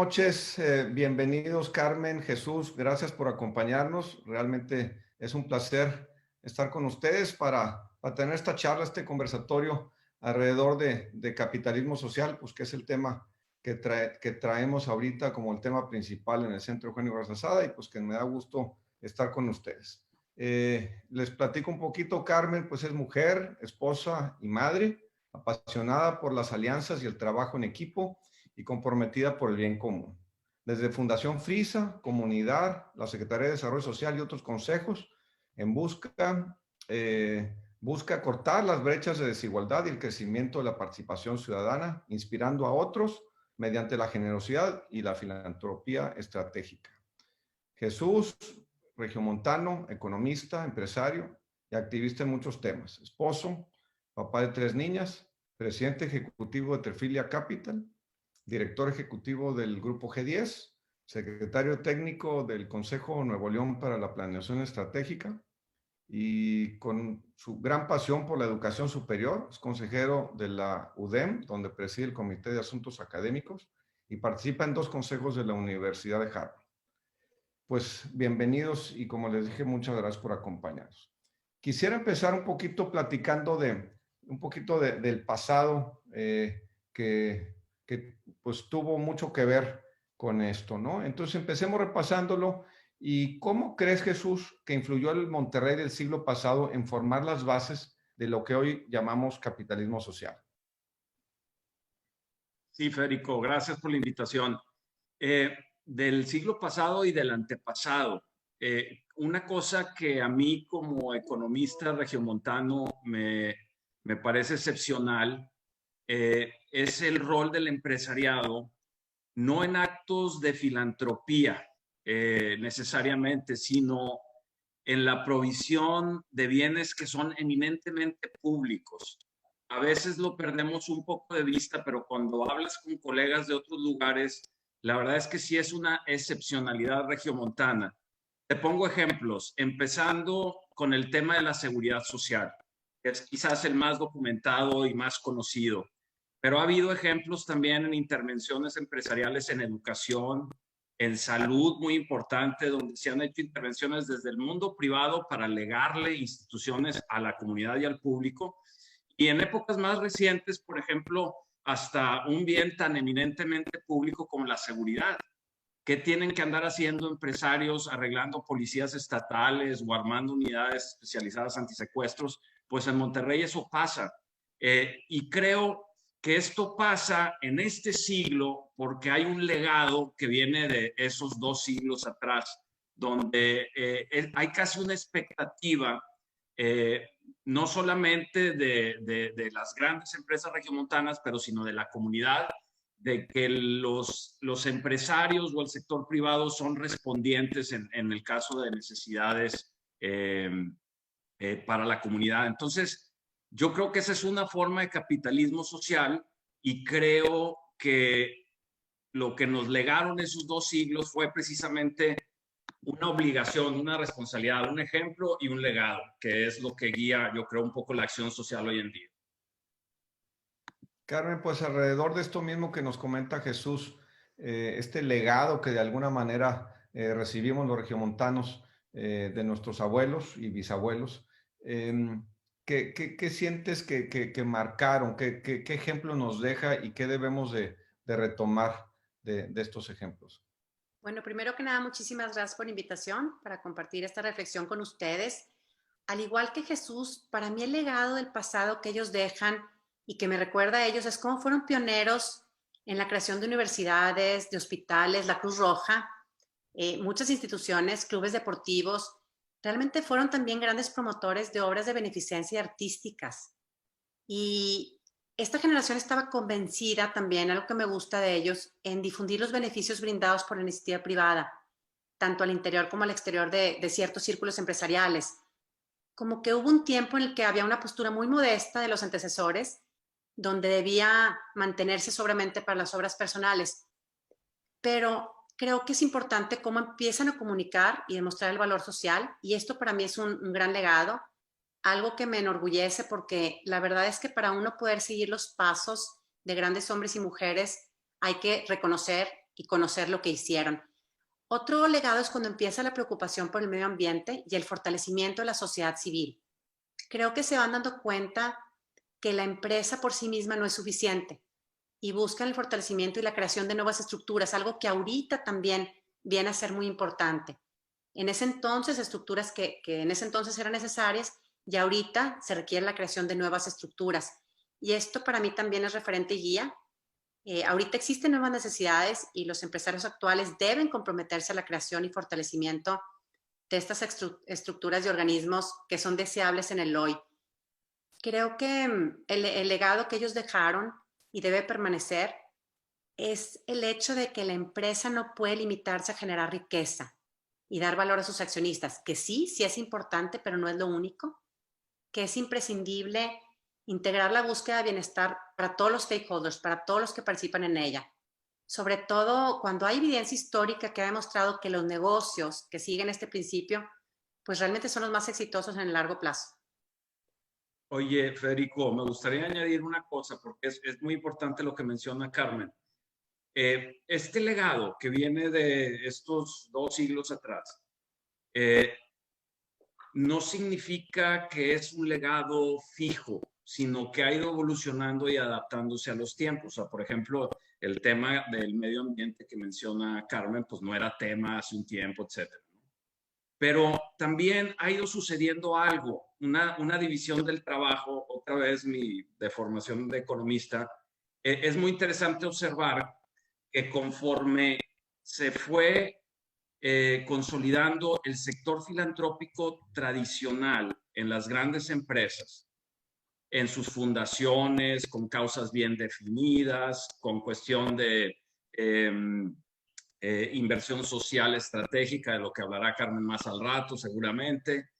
noches, bienvenidos Carmen, Jesús, gracias por acompañarnos. Realmente es un placer estar con ustedes para tener esta charla, este conversatorio alrededor de capitalismo social, pues que es el tema que traemos ahorita como el tema principal en el Centro Eugenio Garzazada y pues que me da gusto estar con ustedes. Les platico un poquito. Carmen pues es mujer, esposa y madre, apasionada por las alianzas y el trabajo en equipo y comprometida por el bien común. Desde Fundación Frisa, Comunidad, la Secretaría de Desarrollo Social y otros consejos, en busca cortar las brechas de desigualdad y el crecimiento de la participación ciudadana, inspirando a otros mediante la generosidad y la filantropía estratégica. Jesús, regiomontano, economista, empresario y activista en muchos temas. Esposo, papá de 3 niñas, presidente ejecutivo de Terfilia Capital, director ejecutivo del Grupo G10, secretario técnico del Consejo Nuevo León para la Planeación Estratégica y con su gran pasión por la educación superior, es consejero de la UDEM, donde preside el Comité de Asuntos Académicos y participa en 2 consejos de la Universidad de Harvard. Pues bienvenidos y como les dije, muchas gracias por acompañarnos. Quisiera empezar un poquito platicando del pasado que pues tuvo mucho que ver con esto, ¿no? Entonces empecemos repasándolo. ¿Y cómo crees, Jesús, que influyó el Monterrey del siglo pasado en formar las bases de lo que hoy llamamos capitalismo social? Sí, Federico, gracias por la invitación. Del siglo pasado y del antepasado, una cosa que a mí como economista regiomontano me parece excepcional es el rol del empresariado, no en actos de filantropía necesariamente, sino en la provisión de bienes que son eminentemente públicos. A veces lo perdemos un poco de vista, pero cuando hablas con colegas de otros lugares, la verdad es que sí es una excepcionalidad regiomontana. Te pongo ejemplos, empezando con el tema de la seguridad social, que es quizás el más documentado y más conocido, pero ha habido ejemplos también en intervenciones empresariales en educación, en salud, muy importante, donde se han hecho intervenciones desde el mundo privado para legarle instituciones a la comunidad y al público. Y en épocas más recientes, por ejemplo, hasta un bien tan eminentemente público como la seguridad. ¿Qué tienen que andar haciendo empresarios arreglando policías estatales o armando unidades especializadas antisecuestros? Pues en Monterrey eso pasa. Y creo que esto pasa en este siglo porque hay un legado que viene de esos 2 siglos atrás, donde hay casi una expectativa, no solamente de las grandes empresas regiomontanas, pero sino de la comunidad, de que los empresarios o el sector privado son respondientes en el caso de necesidades para la comunidad. Entonces, yo creo que esa es una forma de capitalismo social y creo que lo que nos legaron esos 2 siglos fue precisamente una obligación, una responsabilidad, un ejemplo y un legado, que es lo que guía, yo creo, un poco la acción social hoy en día. Carmen, pues alrededor de esto mismo que nos comenta Jesús, este legado que de alguna manera recibimos los regiomontanos de nuestros abuelos y bisabuelos, ¿qué sientes que marcaron? ¿Qué ejemplo nos deja y qué debemos de retomar de estos ejemplos? Bueno, primero que nada, muchísimas gracias por la invitación para compartir esta reflexión con ustedes. Al igual que Jesús, para mí el legado del pasado que ellos dejan y que me recuerda a ellos es cómo fueron pioneros en la creación de universidades, de hospitales, la Cruz Roja, muchas instituciones, clubes deportivos. Realmente fueron también grandes promotores de obras de beneficencia artísticas. Y esta generación estaba convencida también, algo que me gusta de ellos, en difundir los beneficios brindados por la iniciativa privada, tanto al interior como al exterior de ciertos círculos empresariales. Como que hubo un tiempo en el que había una postura muy modesta de los antecesores, donde debía mantenerse sobramente para las obras personales. Pero creo que es importante cómo empiezan a comunicar y demostrar el valor social, y esto para mí es un gran legado, algo que me enorgullece porque la verdad es que para uno poder seguir los pasos de grandes hombres y mujeres hay que reconocer y conocer lo que hicieron. Otro legado es cuando empieza la preocupación por el medio ambiente y el fortalecimiento de la sociedad civil. Creo que se van dando cuenta que la empresa por sí misma no es suficiente y buscan el fortalecimiento y la creación de nuevas estructuras, algo que ahorita también viene a ser muy importante. En ese entonces, estructuras que en ese entonces eran necesarias, y ahorita se requiere la creación de nuevas estructuras. Y esto para mí también es referente y guía. Ahorita existen nuevas necesidades y los empresarios actuales deben comprometerse a la creación y fortalecimiento de estas estructuras y organismos que son deseables en el hoy. Creo que el legado que ellos dejaron y debe permanecer es el hecho de que la empresa no puede limitarse a generar riqueza y dar valor a sus accionistas, que sí es importante, pero no es lo único, que es imprescindible integrar la búsqueda de bienestar para todos los stakeholders, para todos los que participan en ella. Sobre todo cuando hay evidencia histórica que ha demostrado que los negocios que siguen este principio, pues realmente son los más exitosos en el largo plazo. Oye, Federico, me gustaría añadir una cosa, porque es muy importante lo que menciona Carmen. Este legado que viene de estos 2 siglos atrás, no significa que es un legado fijo, sino que ha ido evolucionando y adaptándose a los tiempos. O sea, por ejemplo, el tema del medio ambiente que menciona Carmen, pues no era tema hace un tiempo, etcétera. Pero también ha ido sucediendo algo, una división del trabajo, otra vez mi deformación de economista. Es muy interesante observar que conforme se fue consolidando el sector filantrópico tradicional en las grandes empresas, en sus fundaciones, con causas bien definidas, con cuestión de inversión social estratégica, de lo que hablará Carmen más al rato seguramente.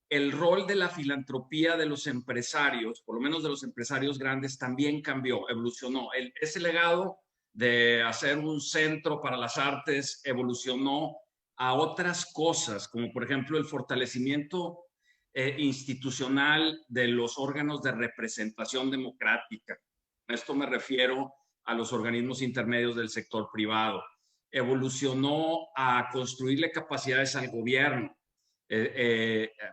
El rol de la filantropía de los empresarios, por lo menos de los empresarios grandes, también cambió, evolucionó. Ese legado de hacer un centro para las artes evolucionó a otras cosas, como por ejemplo el fortalecimiento institucional de los órganos de representación democrática. A esto me refiero a los organismos intermedios del sector privado. Evolucionó a construirle capacidades al gobierno,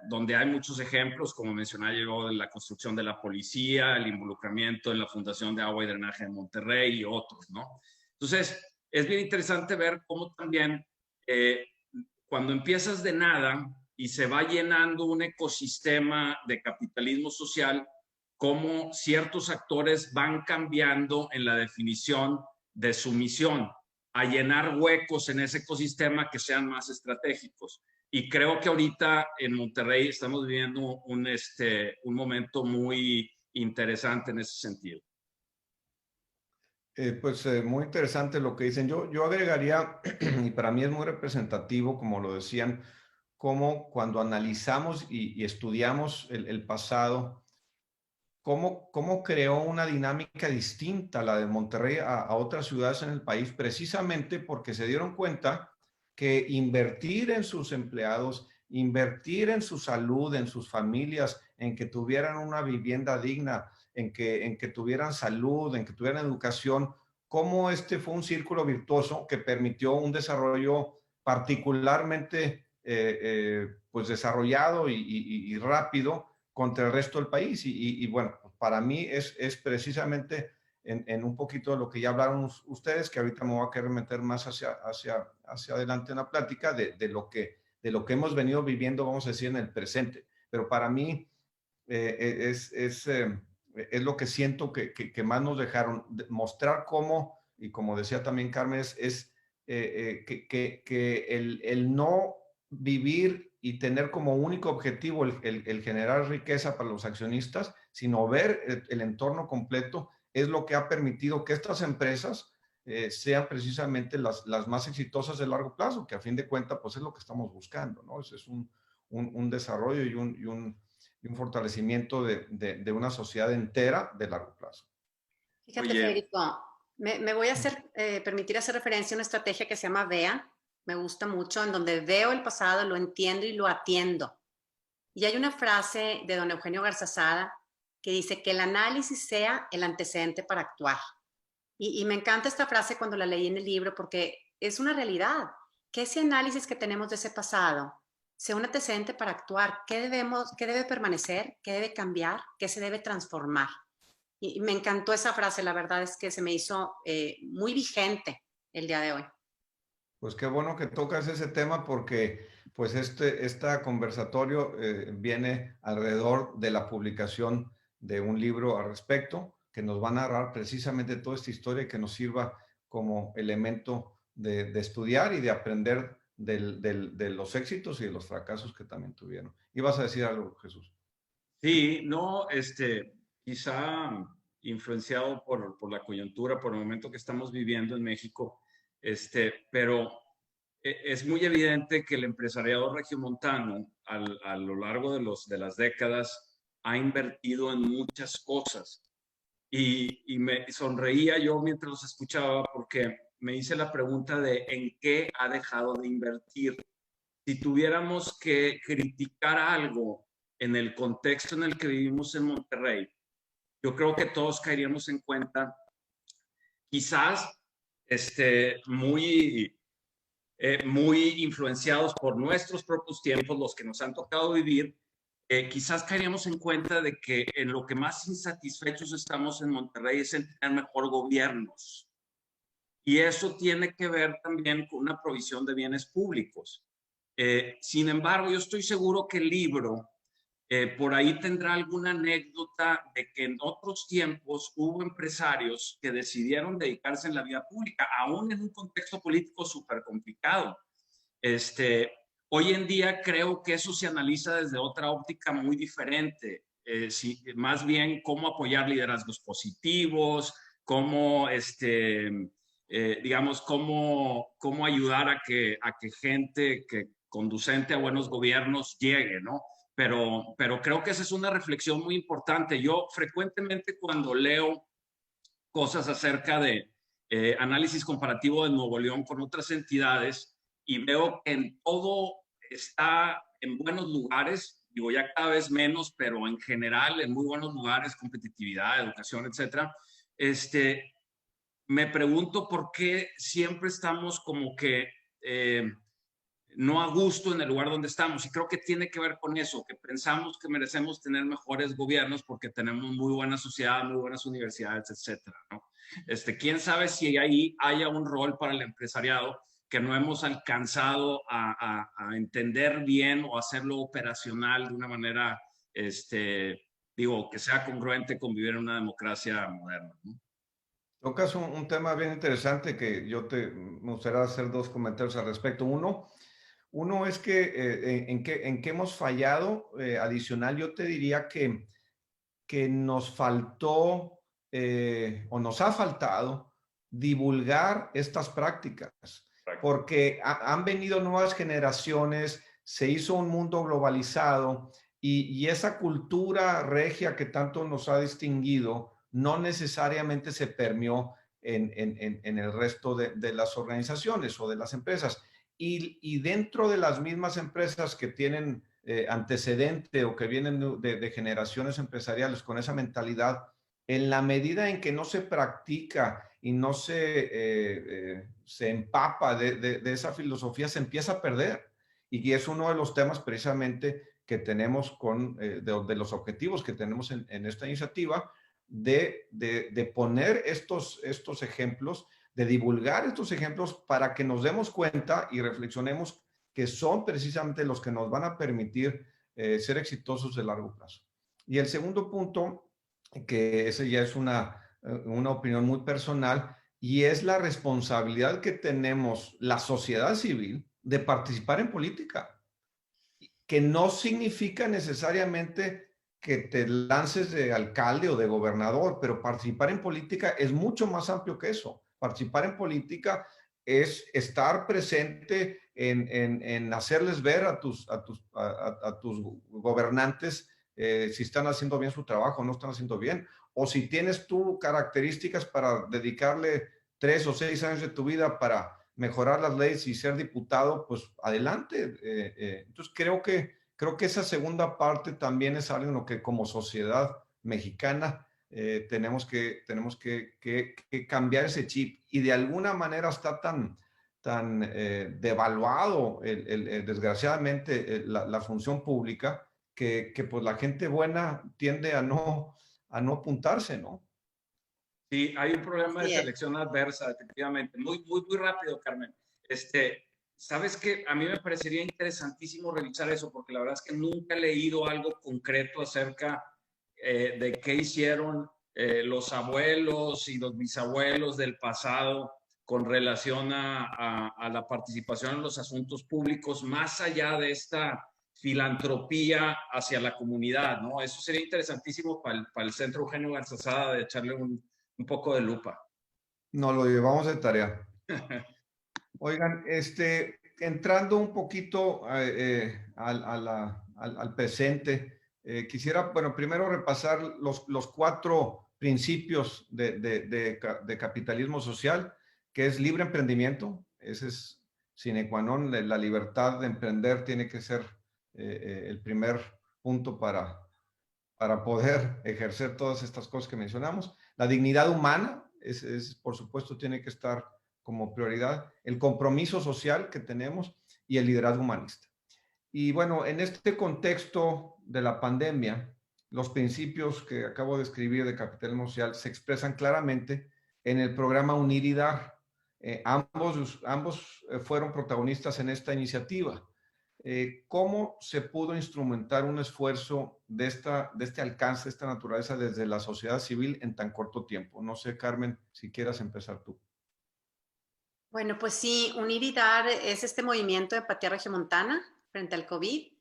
donde hay muchos ejemplos, como mencionaba yo, de la construcción de la policía, el involucramiento en la Fundación de Agua y Drenaje de Monterrey y otros, ¿no? Entonces, es bien interesante ver cómo también cuando empiezas de nada y se va llenando un ecosistema de capitalismo social, cómo ciertos actores van cambiando en la definición de su misión, a llenar huecos en ese ecosistema que sean más estratégicos. Y creo que ahorita en Monterrey estamos viviendo un momento muy interesante en ese sentido. Muy interesante lo que dicen. Yo agregaría, y para mí es muy representativo, como lo decían, cómo cuando analizamos y estudiamos el pasado, cómo creó una dinámica distinta la de Monterrey a otras ciudades en el país, precisamente porque se dieron cuenta que invertir en sus empleados, invertir en su salud, en sus familias, en que tuvieran una vivienda digna, en que tuvieran salud, en que tuvieran educación, cómo este fue un círculo virtuoso que permitió un desarrollo particularmente pues desarrollado y rápido contra el resto del país. Y bueno, para mí es precisamente en un poquito de lo que ya hablaron ustedes, que ahorita me voy a querer meter más hacia adelante en la plática de lo que hemos venido viviendo, vamos a decir, en el presente. Pero para mí es lo que siento que más nos dejaron, mostrar cómo, y como decía también Carmen, que el no vivir y tener como único objetivo el generar riqueza para los accionistas, sino ver el entorno completo, es lo que ha permitido que estas empresas sean precisamente las más exitosas de largo plazo, que a fin de cuentas pues es lo que estamos buscando, ¿no? Es un desarrollo y un fortalecimiento de una sociedad entera de largo plazo. Fíjate, Oye, Federico, me voy a permitir hacer referencia a una estrategia que se llama VEA. Me gusta mucho, en donde veo el pasado, lo entiendo y lo atiendo. Y hay una frase de don Eugenio Garzazada que dice que el análisis sea el antecedente para actuar. Y me encanta esta frase cuando la leí en el libro porque es una realidad. Que ese análisis que tenemos de ese pasado sea un antecedente para actuar. ¿Qué debe permanecer? ¿Qué debe cambiar? ¿Qué se debe transformar? Y me encantó esa frase, la verdad es que se me hizo muy vigente el día de hoy. Pues qué bueno que tocas ese tema porque pues este conversatorio viene alrededor de la publicación de un libro al respecto que nos va a narrar precisamente toda esta historia y que nos sirva como elemento de estudiar y de aprender de los éxitos y de los fracasos que también tuvieron. ¿Ibas a decir algo, Jesús? Sí, no, quizá influenciado por la coyuntura, por el momento que estamos viviendo en México, pero es muy evidente que el empresariado regiomontano a lo largo de las décadas ha invertido en muchas cosas y me sonreía yo mientras los escuchaba porque me hice la pregunta de en qué ha dejado de invertir. Si tuviéramos que criticar algo en el contexto en el que vivimos en Monterrey, yo creo que todos caeríamos en cuenta, quizás muy influenciados por nuestros propios tiempos, los que nos han tocado vivir, quizás caeríamos en cuenta de que en lo que más insatisfechos estamos en Monterrey es en tener mejor gobiernos. Y eso tiene que ver también con una provisión de bienes públicos. Sin embargo, yo estoy seguro que el libro por ahí tendrá alguna anécdota de que en otros tiempos hubo empresarios que decidieron dedicarse en la vida pública, aún en un contexto político súper complicado. Este, Hoy en día creo que eso se analiza desde otra óptica muy diferente. Más bien cómo apoyar liderazgos positivos, cómo, digamos, cómo ayudar a que gente que conducente a buenos gobiernos llegue, ¿no? Pero creo que esa es una reflexión muy importante. Yo frecuentemente cuando leo cosas acerca de análisis comparativo de Nuevo León con otras entidades y veo que en todo está en buenos lugares, digo ya cada vez menos, pero en general en muy buenos lugares, competitividad, educación, etcétera. Me pregunto por qué siempre estamos como que no a gusto en el lugar donde estamos. Y creo que tiene que ver con eso, que pensamos que merecemos tener mejores gobiernos porque tenemos muy buena sociedad, muy buenas universidades, etcétera, ¿no? Quién sabe si ahí haya un rol para el empresariado que no hemos alcanzado a entender bien o hacerlo operacional de una manera, que sea congruente con vivir en una democracia moderna, ¿no? Tocas un tema bien interesante que me gustaría hacer dos comentarios al respecto. Uno es que en qué hemos fallado. Adicional, yo te diría que nos faltó o nos ha faltado divulgar estas prácticas, porque han venido nuevas generaciones, se hizo un mundo globalizado y esa cultura regia que tanto nos ha distinguido no necesariamente se permeó en el resto de las organizaciones o de las empresas. Y dentro de las mismas empresas que tienen antecedente o que vienen de generaciones empresariales con esa mentalidad, en la medida en que no se practica y no se empapa de esa filosofía, se empieza a perder. Y es uno de los temas precisamente que tenemos de los objetivos que tenemos en esta iniciativa, de poner estos ejemplos, de divulgar estos ejemplos para que nos demos cuenta y reflexionemos que son precisamente los que nos van a permitir ser exitosos de largo plazo. Y el segundo punto, que ese ya es una opinión muy personal, y es la responsabilidad que tenemos la sociedad civil de participar en política, que no significa necesariamente que te lances de alcalde o de gobernador, pero participar en política es mucho más amplio que eso. Participar en política es estar presente en hacerles ver a tus gobernantes si están haciendo bien su trabajo o no están haciendo bien, o si tienes tú características para dedicarle 3 o 6 años de tu vida para mejorar las leyes y ser diputado, pues adelante. Entonces creo que esa segunda parte también es algo en lo que como sociedad mexicana tenemos que cambiar ese chip, y de alguna manera está tan devaluado desgraciadamente la función pública que pues la gente buena tiende a no apuntarse, ¿no? Sí, hay un problema de Sí, selección adversa, efectivamente. Muy rápido, Carmen. Sabes que a mí me parecería interesantísimo revisar eso, porque la verdad es que nunca he leído algo concreto acerca de qué hicieron los abuelos y los bisabuelos del pasado con relación a la participación en los asuntos públicos, más allá de esta filantropía hacia la comunidad, ¿no? Eso sería interesantísimo para el Centro Eugenio Garzazada de echarle un poco de lupa. Nos lo llevamos de tarea. Oigan, entrando un poquito al presente, quisiera, bueno, primero repasar los 4 principios de capitalismo social, que es libre emprendimiento. Ese es sine qua non. La libertad de emprender tiene que ser el primer punto para poder ejercer todas estas cosas que mencionamos. La dignidad humana, por supuesto, tiene que estar como prioridad, el compromiso social que tenemos y el liderazgo humanista. Y bueno, en este contexto de la pandemia, los principios que acabo de escribir de capitalismo social se expresan claramente en el programa Unir y Dar. Ambos fueron protagonistas en esta iniciativa. ¿Cómo se pudo instrumentar un esfuerzo de este alcance, de esta naturaleza, desde la sociedad civil en tan corto tiempo? No sé, Carmen, si quieras empezar tú. Bueno, pues sí, Unir y Dar es este movimiento de empatía regiomontana frente al COVID.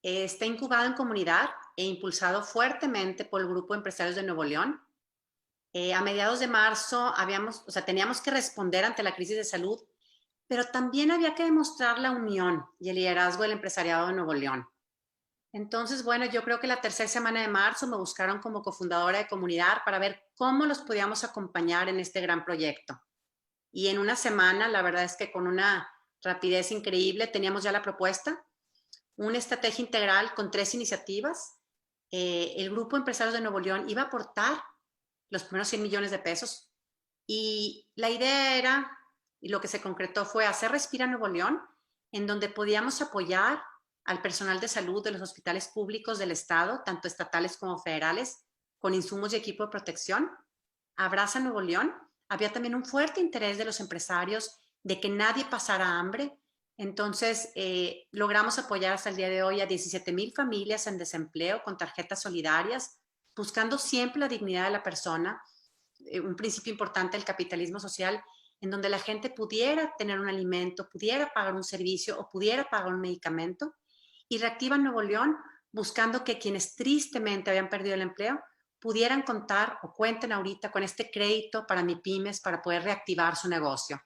Está incubado en comunidad e impulsado fuertemente por el Grupo de Empresarios de Nuevo León. A mediados de marzo teníamos que responder ante la crisis de salud, pero también había que demostrar la unión y el liderazgo del empresariado de Nuevo León. Entonces, bueno, yo creo que la tercera semana de marzo me buscaron como cofundadora de comunidad para ver cómo los podíamos acompañar en este gran proyecto. Y en una semana, la verdad es que con una rapidez increíble, teníamos ya la propuesta, una estrategia integral con 3 iniciativas. El Grupo de Empresarios de Nuevo León iba a aportar los primeros 100 millones de pesos. Y la idea era, y lo que se concretó fue hacer Respira Nuevo León, en donde podíamos apoyar al personal de salud de los hospitales públicos del Estado, tanto estatales como federales, con insumos y equipo de protección. Abraza Nuevo León. Había también un fuerte interés de los empresarios de que nadie pasara hambre. Entonces, logramos apoyar hasta el día de hoy a 17,000 familias en desempleo con tarjetas solidarias, buscando siempre la dignidad de la persona, un principio importante del capitalismo social, en donde la gente pudiera tener un alimento, pudiera pagar un servicio o pudiera pagar un medicamento. Y Reactiva Nuevo León, buscando que quienes tristemente habían perdido el empleo pudieran contar o cuenten ahorita con este crédito para MIPYMES para poder reactivar su negocio.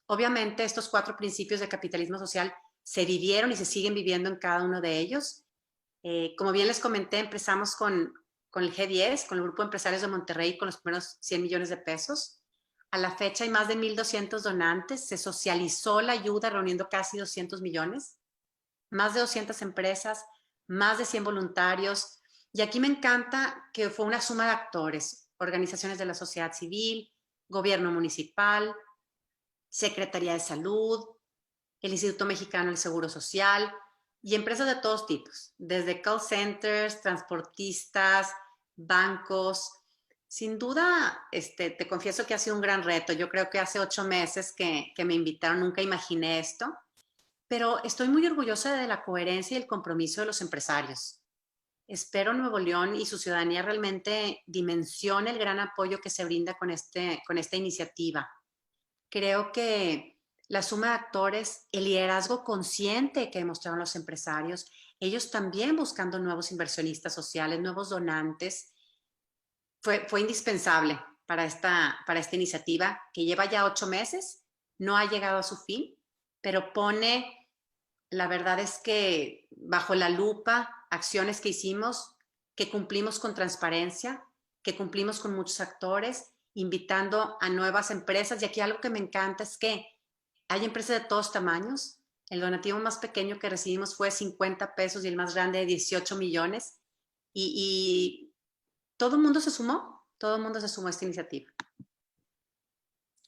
Obviamente, estos 4 principios de capitalismo social se vivieron y se siguen viviendo en cada uno de ellos. Como bien les comenté, empezamos con el G10, con el Grupo de Empresarios de Monterrey, con los primeros 100 millones de pesos. A la fecha hay más de 1,200 donantes. Se socializó la ayuda reuniendo casi 200 millones. Más de 200 empresas, más de 100 voluntarios. Y aquí me encanta que fue una suma de actores, organizaciones de la sociedad civil, gobierno municipal, Secretaría de Salud, el Instituto Mexicano del Seguro Social y empresas de todos tipos, desde call centers, transportistas, bancos. Sin duda, te confieso que ha sido un gran reto. Yo creo que hace 8 meses que me invitaron, nunca imaginé esto, pero estoy muy orgullosa de la coherencia y el compromiso de los empresarios. Espero Nuevo León y su ciudadanía realmente dimensione el gran apoyo que se brinda con esta iniciativa. Creo que la suma de actores, el liderazgo consciente que demostraron los empresarios, ellos también buscando nuevos inversionistas sociales, nuevos donantes, fue indispensable para esta iniciativa que lleva ya 8 meses, no ha llegado a su fin, pero pone, la verdad es que bajo la lupa, acciones que hicimos, que cumplimos con transparencia, que cumplimos con muchos actores, invitando a nuevas empresas. Y aquí algo que me encanta es que hay empresas de todos tamaños. El donativo más pequeño que recibimos fue 50 pesos y el más grande de 18 millones. Y todo el mundo se sumó. todo el mundo se sumó a esta iniciativa.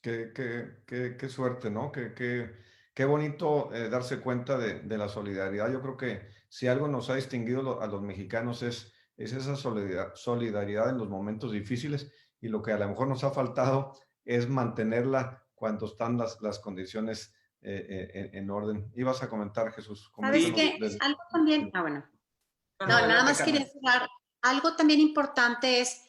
Qué suerte, ¿no? Qué bonito darse cuenta de la solidaridad. Yo creo que si algo nos ha distinguido a los mexicanos es esa solidaridad en los momentos difíciles, y lo que a lo mejor nos ha faltado es mantenerla cuando están las condiciones en orden. Ibas a comentar, Jesús. ¿Sabes qué? Algo también, bueno. No, nada más quería cerrar. Algo también importante es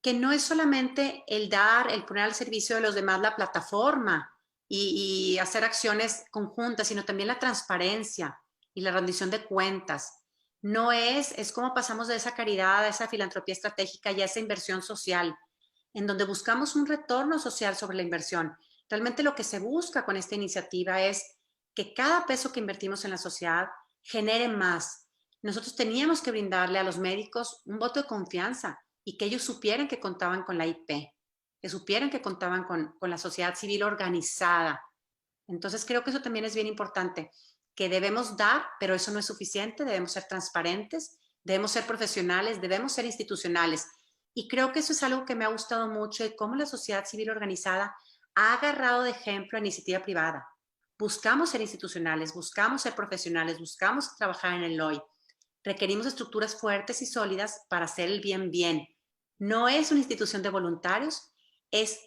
que no es solamente el dar, el poner al servicio de los demás la plataforma y hacer acciones conjuntas, sino también la transparencia y la rendición de cuentas. No es como pasamos de esa caridad a esa filantropía estratégica y a esa inversión social, en donde buscamos un retorno social sobre la inversión. Realmente lo que se busca con esta iniciativa es que cada peso que invertimos en la sociedad genere más. Nosotros teníamos que brindarle a los médicos un voto de confianza y que ellos supieran que contaban con la IP, que supieran que contaban con la sociedad civil organizada. Entonces creo que eso también es bien importante, que debemos dar, pero eso no es suficiente, debemos ser transparentes, debemos ser profesionales, debemos ser institucionales. Y creo que eso es algo que me ha gustado mucho de cómo la sociedad civil organizada ha agarrado de ejemplo a iniciativa privada. Buscamos ser institucionales, buscamos ser profesionales, buscamos trabajar en el hoy. Requerimos estructuras fuertes y sólidas para hacer el bien bien. No es una institución de voluntarios, es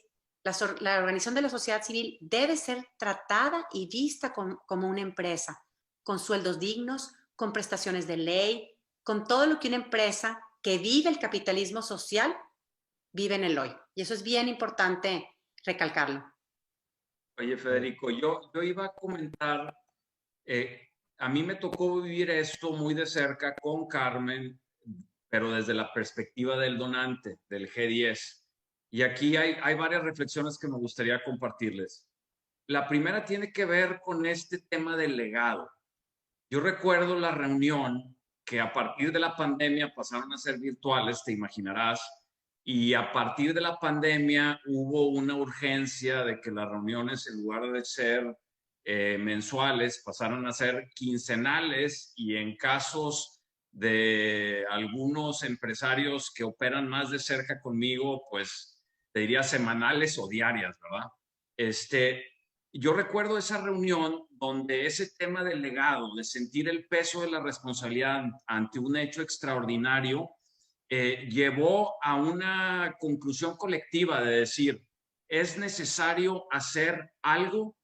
la organización de la sociedad civil debe ser tratada y vista como una empresa, con sueldos dignos, con prestaciones de ley, con todo lo que una empresa que vive el capitalismo social vive en el hoy. Y eso es bien importante recalcarlo. Oye, Federico, yo iba a comentar, a mí me tocó vivir esto muy de cerca con Carmen, pero desde la perspectiva del donante, del G10. Y aquí hay varias reflexiones que me gustaría compartirles. La primera tiene que ver con este tema del legado. Yo recuerdo la reunión que a partir de la pandemia pasaron a ser virtuales, te imaginarás, y a partir de la pandemia hubo una urgencia de que las reuniones, en lugar de ser mensuales, pasaron a ser quincenales, y en casos de algunos empresarios que operan más de cerca conmigo, pues te diría semanales o diarias, ¿verdad? Yo recuerdo esa reunión donde ese tema del legado, de sentir el peso de la responsabilidad ante un hecho extraordinario, llevó a una conclusión colectiva de decir, es necesario hacer algo,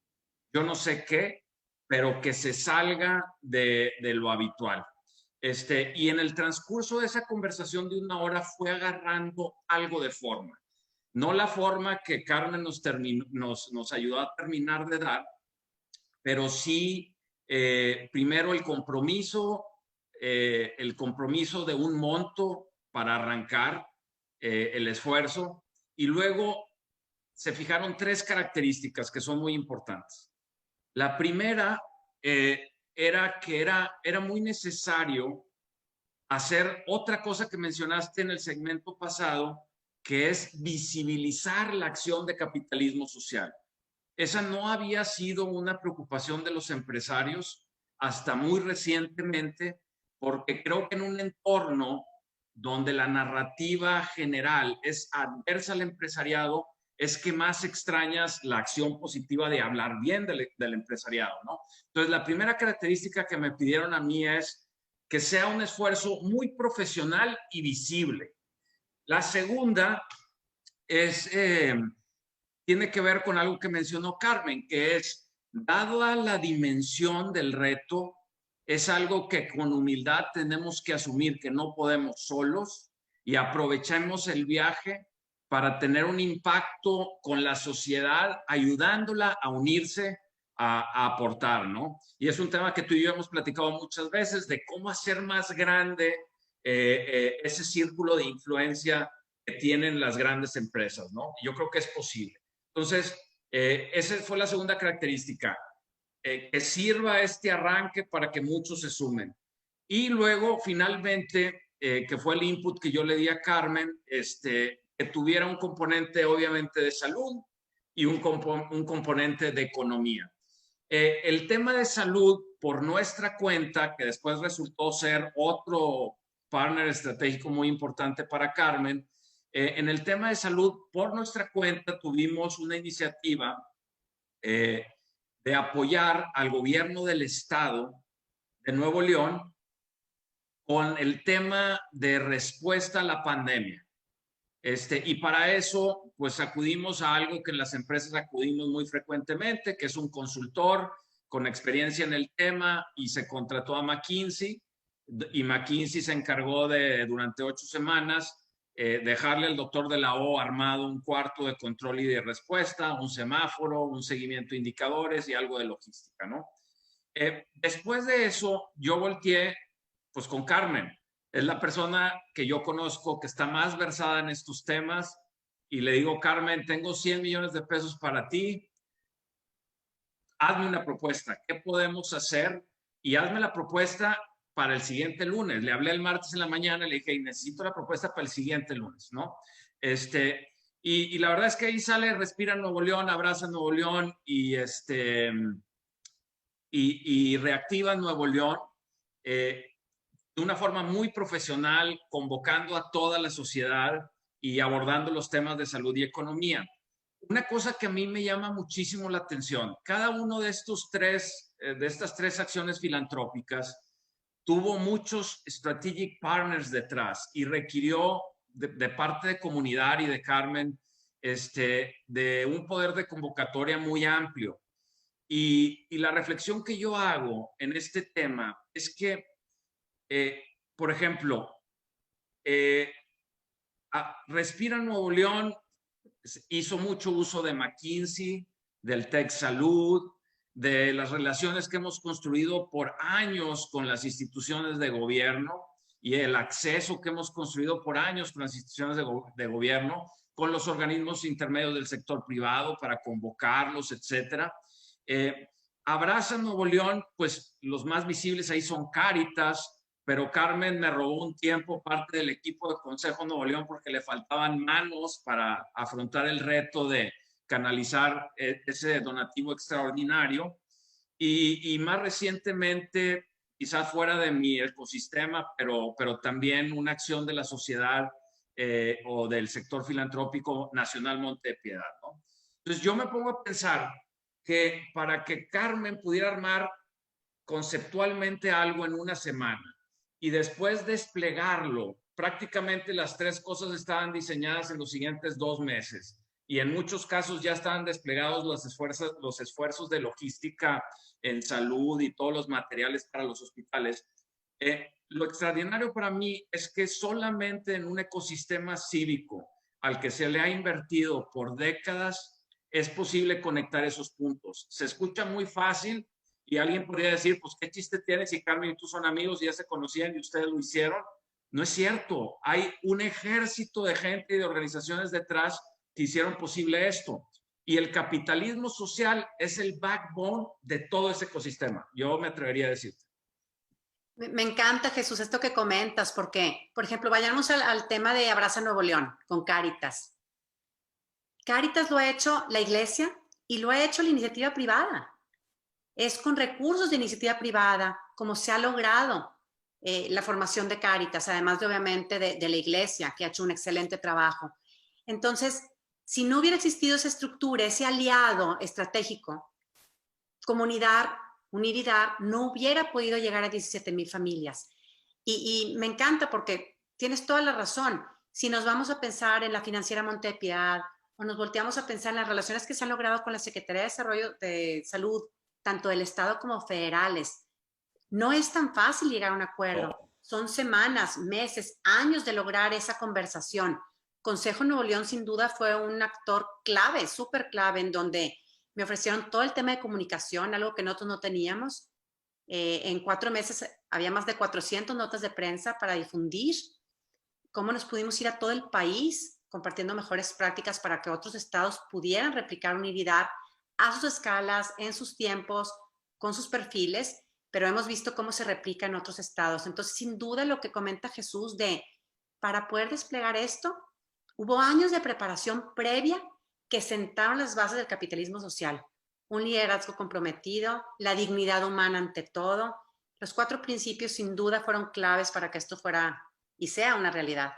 yo no sé qué, pero que se salga de lo habitual. Y en el transcurso de esa conversación de una hora fue agarrando algo de forma. No la forma que Carmen nos ayudó a terminar de dar, pero sí, primero el compromiso de un monto para arrancar el esfuerzo, y luego se fijaron 3 características que son muy importantes. La primera era que era muy necesario hacer otra cosa que mencionaste en el segmento pasado, que es visibilizar la acción de capitalismo social. Esa no había sido una preocupación de los empresarios hasta muy recientemente, porque creo que en un entorno donde la narrativa general es adversa al empresariado, es que más extrañas la acción positiva de hablar bien del empresariado, ¿no? Entonces, la primera característica que me pidieron a mí es que sea un esfuerzo muy profesional y visible. La segunda tiene que ver con algo que mencionó Carmen, que es, dada la dimensión del reto, es algo que con humildad tenemos que asumir que no podemos solos, y aprovechemos el viaje para tener un impacto con la sociedad, ayudándola a unirse, a aportar, ¿no? Y es un tema que tú y yo hemos platicado muchas veces, de cómo hacer más grande ese círculo de influencia que tienen las grandes empresas, ¿no? Yo creo que es posible. Entonces, esa fue la segunda característica, que sirva este arranque para que muchos se sumen. Y luego, finalmente, que fue el input que yo le di a Carmen, que tuviera un componente obviamente de salud y un componente de economía. El tema de salud, por nuestra cuenta, que después resultó ser otro partner estratégico muy importante para Carmen, En el tema de salud, por nuestra cuenta, tuvimos una iniciativa de apoyar al gobierno del estado de Nuevo León con el tema de respuesta a la pandemia. Y para eso, pues acudimos a algo que en las empresas acudimos muy frecuentemente, que es un consultor con experiencia en el tema, y se contrató a McKinsey, y McKinsey se encargó de, durante 8 semanas, dejarle al doctor de la O armado un cuarto de control y de respuesta, un semáforo, un seguimiento de indicadores y algo de logística, ¿no? Después de eso, yo volteé pues con Carmen. Es la persona que yo conozco que está más versada en estos temas, y le digo: Carmen, tengo 100 millones de pesos para ti, hazme una propuesta, ¿qué podemos hacer? Y hazme la propuesta para el siguiente lunes. Le hablé el martes en la mañana y le dije: necesito la propuesta para el siguiente lunes, ¿no? Y la verdad es que ahí sale Respira Nuevo León, Abraza Nuevo León y Reactiva Nuevo León, de una forma muy profesional, convocando a toda la sociedad y abordando los temas de salud y economía. Una cosa que a mí me llama muchísimo la atención: cada uno de estas tres acciones filantrópicas tuvo muchos strategic partners detrás y requirió de parte de comunidad y de Carmen de un poder de convocatoria muy amplio. Y la reflexión que yo hago en este tema es que, por ejemplo, Respira Nuevo León hizo mucho uso de McKinsey, del Tech Salud, de las relaciones que hemos construido por años con las instituciones de gobierno y el acceso que hemos construido por años con las instituciones de gobierno, con los organismos intermedios del sector privado para convocarlos, etcétera. Abraza Nuevo León, pues los más visibles ahí son Cáritas, pero Carmen me robó un tiempo parte del equipo de Consejo Nuevo León porque le faltaban manos para afrontar el reto de canalizar ese donativo extraordinario. Y más recientemente, quizás fuera de mi ecosistema, pero también una acción de la sociedad o del sector filantrópico Nacional Monte de Piedad, ¿no? Entonces yo me pongo a pensar que para que Carmen pudiera armar conceptualmente algo en una semana y después desplegarlo, prácticamente las tres cosas estaban diseñadas en los siguientes 2 meses, y en muchos casos ya estaban desplegados los esfuerzos de logística en salud y todos los materiales para los hospitales. Lo extraordinario para mí es que solamente en un ecosistema cívico al que se le ha invertido por décadas es posible conectar esos puntos. Se escucha muy fácil, y alguien podría decir: pues qué chiste tiene si Carmen y tú son amigos y ya se conocían y ustedes lo hicieron. No es cierto. Hay un ejército de gente y de organizaciones detrás que hicieron posible esto. Y el capitalismo social es el backbone de todo ese ecosistema. Yo me atrevería a decirte. Me encanta, Jesús, esto que comentas, porque, por ejemplo, vayamos al tema de Abraza Nuevo León con Cáritas. Cáritas lo ha hecho la iglesia y lo ha hecho la iniciativa privada. Es con recursos de iniciativa privada como se ha logrado la formación de Cáritas, además de obviamente de la iglesia, que ha hecho un excelente trabajo. Entonces, si no hubiera existido esa estructura, ese aliado estratégico, Comunidad, Unir y Dar, no hubiera podido llegar a 17,000 familias. Y me encanta porque tienes toda la razón. Si nos vamos a pensar en la Financiera Monte de Piedad o nos volteamos a pensar en las relaciones que se han logrado con la Secretaría de Desarrollo de Salud, tanto del Estado como federales, no es tan fácil llegar a un acuerdo. Son semanas, meses, años de lograr esa conversación. Consejo Nuevo León sin duda fue un actor clave, súper clave, en donde me ofrecieron todo el tema de comunicación, algo que nosotros no teníamos. En 4 meses había más de 400 notas de prensa para difundir cómo nos pudimos ir a todo el país compartiendo mejores prácticas para que otros estados pudieran replicar Unir y Dar a sus escalas, en sus tiempos, con sus perfiles, pero hemos visto cómo se replica en otros estados. Entonces, sin duda, lo que comenta Jesús para poder desplegar esto, hubo años de preparación previa que sentaron las bases del capitalismo social. Un liderazgo comprometido, la dignidad humana ante todo. Los 4 principios sin duda fueron claves para que esto fuera y sea una realidad.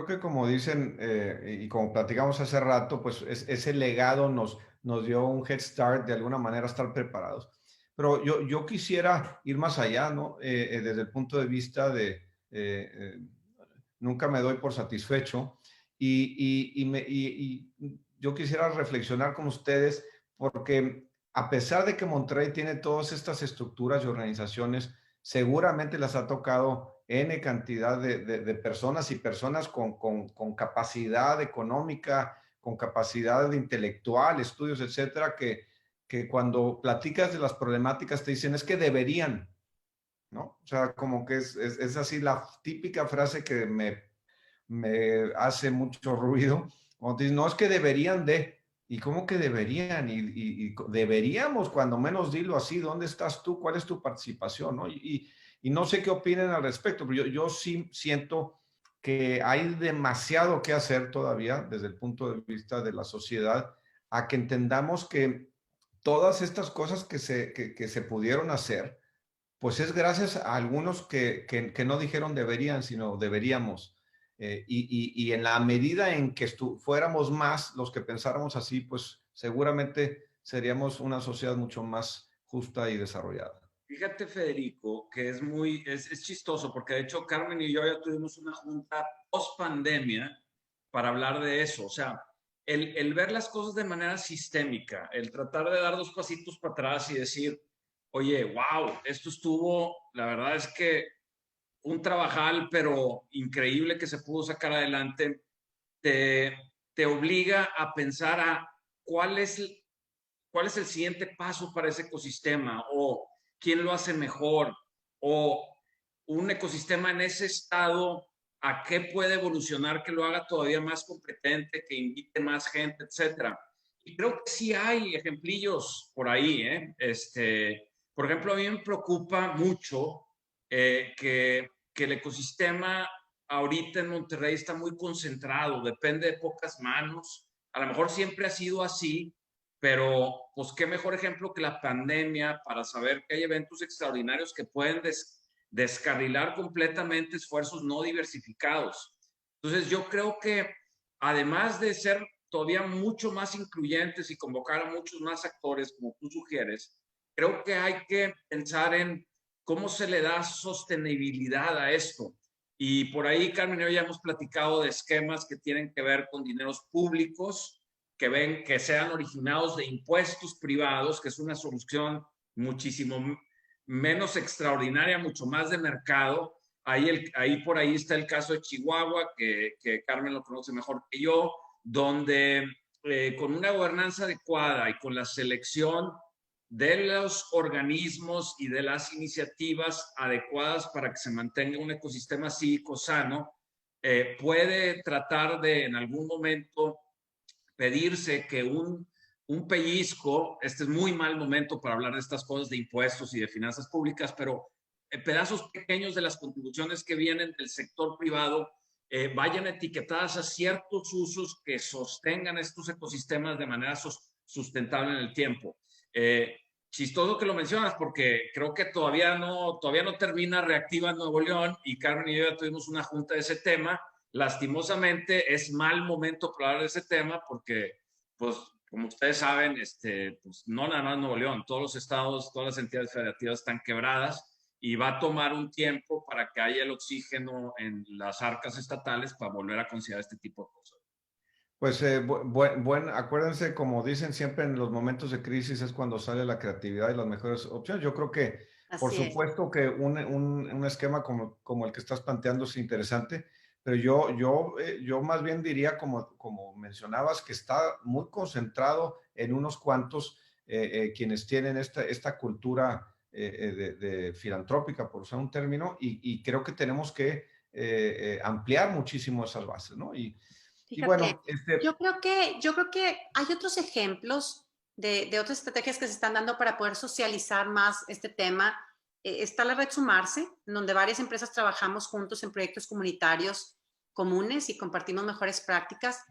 creo que como dicen y como platicamos hace rato, pues ese legado nos dio un head start, de alguna manera estar preparados. Pero yo quisiera ir más allá, ¿no? Desde el punto de vista de nunca me doy por satisfecho y yo quisiera reflexionar con ustedes porque a pesar de que Monterrey tiene todas estas estructuras y organizaciones, seguramente las ha tocado N cantidad de personas y personas con capacidad económica, con capacidad intelectual, estudios, etcétera, que cuando platicas de las problemáticas te dicen es que deberían, ¿no? O sea, como que es así la típica frase que me hace mucho ruido. Cuando te dicen, no, es que deberían de, ¿y cómo que deberían? Y deberíamos, cuando menos dilo así, ¿dónde estás tú? ¿Cuál es tu participación? ¿No? Y no sé qué opinen al respecto, pero yo sí siento que hay demasiado que hacer todavía desde el punto de vista de la sociedad, a que entendamos que todas estas cosas que se pudieron hacer, pues es gracias a algunos que no dijeron deberían, sino deberíamos. Y en la medida en que fuéramos más los que pensáramos así, pues seguramente seríamos una sociedad mucho más justa y desarrollada. Fíjate, Federico, que es chistoso, porque de hecho Carmen y yo ya tuvimos una junta post pandemia para hablar de eso. O sea, el ver las cosas de manera sistémica, el tratar de dar dos pasitos para atrás y decir, oye, wow, esto estuvo, la verdad es que un trabajal, pero increíble que se pudo sacar adelante, te, te obliga a pensar a cuál es cuál es el siguiente paso para ese ecosistema o quién lo hace mejor o un ecosistema en ese estado, a qué puede evolucionar que lo haga todavía más competente, que invite más gente, etcétera. Y creo que sí hay ejemplillos por ahí, ¿eh? Por ejemplo, a mí me preocupa mucho que el ecosistema ahorita en Monterrey está muy concentrado, depende de pocas manos. A lo mejor siempre ha sido así, pero pues qué mejor ejemplo que la pandemia para saber que hay eventos extraordinarios que pueden descarrilar completamente esfuerzos no diversificados. Entonces yo creo que además de ser todavía mucho más incluyentes y convocar a muchos más actores, como tú sugieres, creo que hay que pensar en cómo se le da sostenibilidad a esto. Y por ahí, Carmen y yo ya hemos platicado de esquemas que tienen que ver con dineros públicos, que sean originados de impuestos privados, que es una solución muchísimo menos extraordinaria, mucho más de mercado. Ahí por ahí está el caso de Chihuahua, que Carmen lo conoce mejor que yo, donde con una gobernanza adecuada y con la selección de los organismos y de las iniciativas adecuadas para que se mantenga un ecosistema cívico sano, puede tratar de en algún momento pedirse que un pellizco, este es muy mal momento para hablar de estas cosas de impuestos y de finanzas públicas, pero pedazos pequeños de las contribuciones que vienen del sector privado vayan etiquetadas a ciertos usos que sostengan estos ecosistemas de manera sustentable en el tiempo. Chistoso que lo mencionas porque creo que todavía no termina reactiva en Nuevo León y Carmen y yo ya tuvimos una junta de ese tema. Lastimosamente es mal momento para hablar de ese tema porque, pues, como ustedes saben, pues, no nada más Nuevo León, todos los estados, todas las entidades federativas están quebradas y va a tomar un tiempo para que haya el oxígeno en las arcas estatales para volver a considerar este tipo de cosas. Pues acuérdense, como dicen siempre en los momentos de crisis es cuando sale la creatividad y las mejores opciones. Yo creo que, por Así es. supuesto que un esquema como el que estás planteando es interesante, pero yo más bien diría, como mencionabas, que está muy concentrado en unos cuantos quienes tienen esta cultura de filantrópica, por usar un término, y creo que tenemos que ampliar muchísimo esas bases, ¿no? Y Fíjate, bueno, yo creo que hay otros ejemplos de otras estrategias que se están dando para poder socializar más este tema. Está la red Sumarse, en donde varias empresas trabajamos juntos en proyectos comunitarios comunes y compartimos mejores prácticas.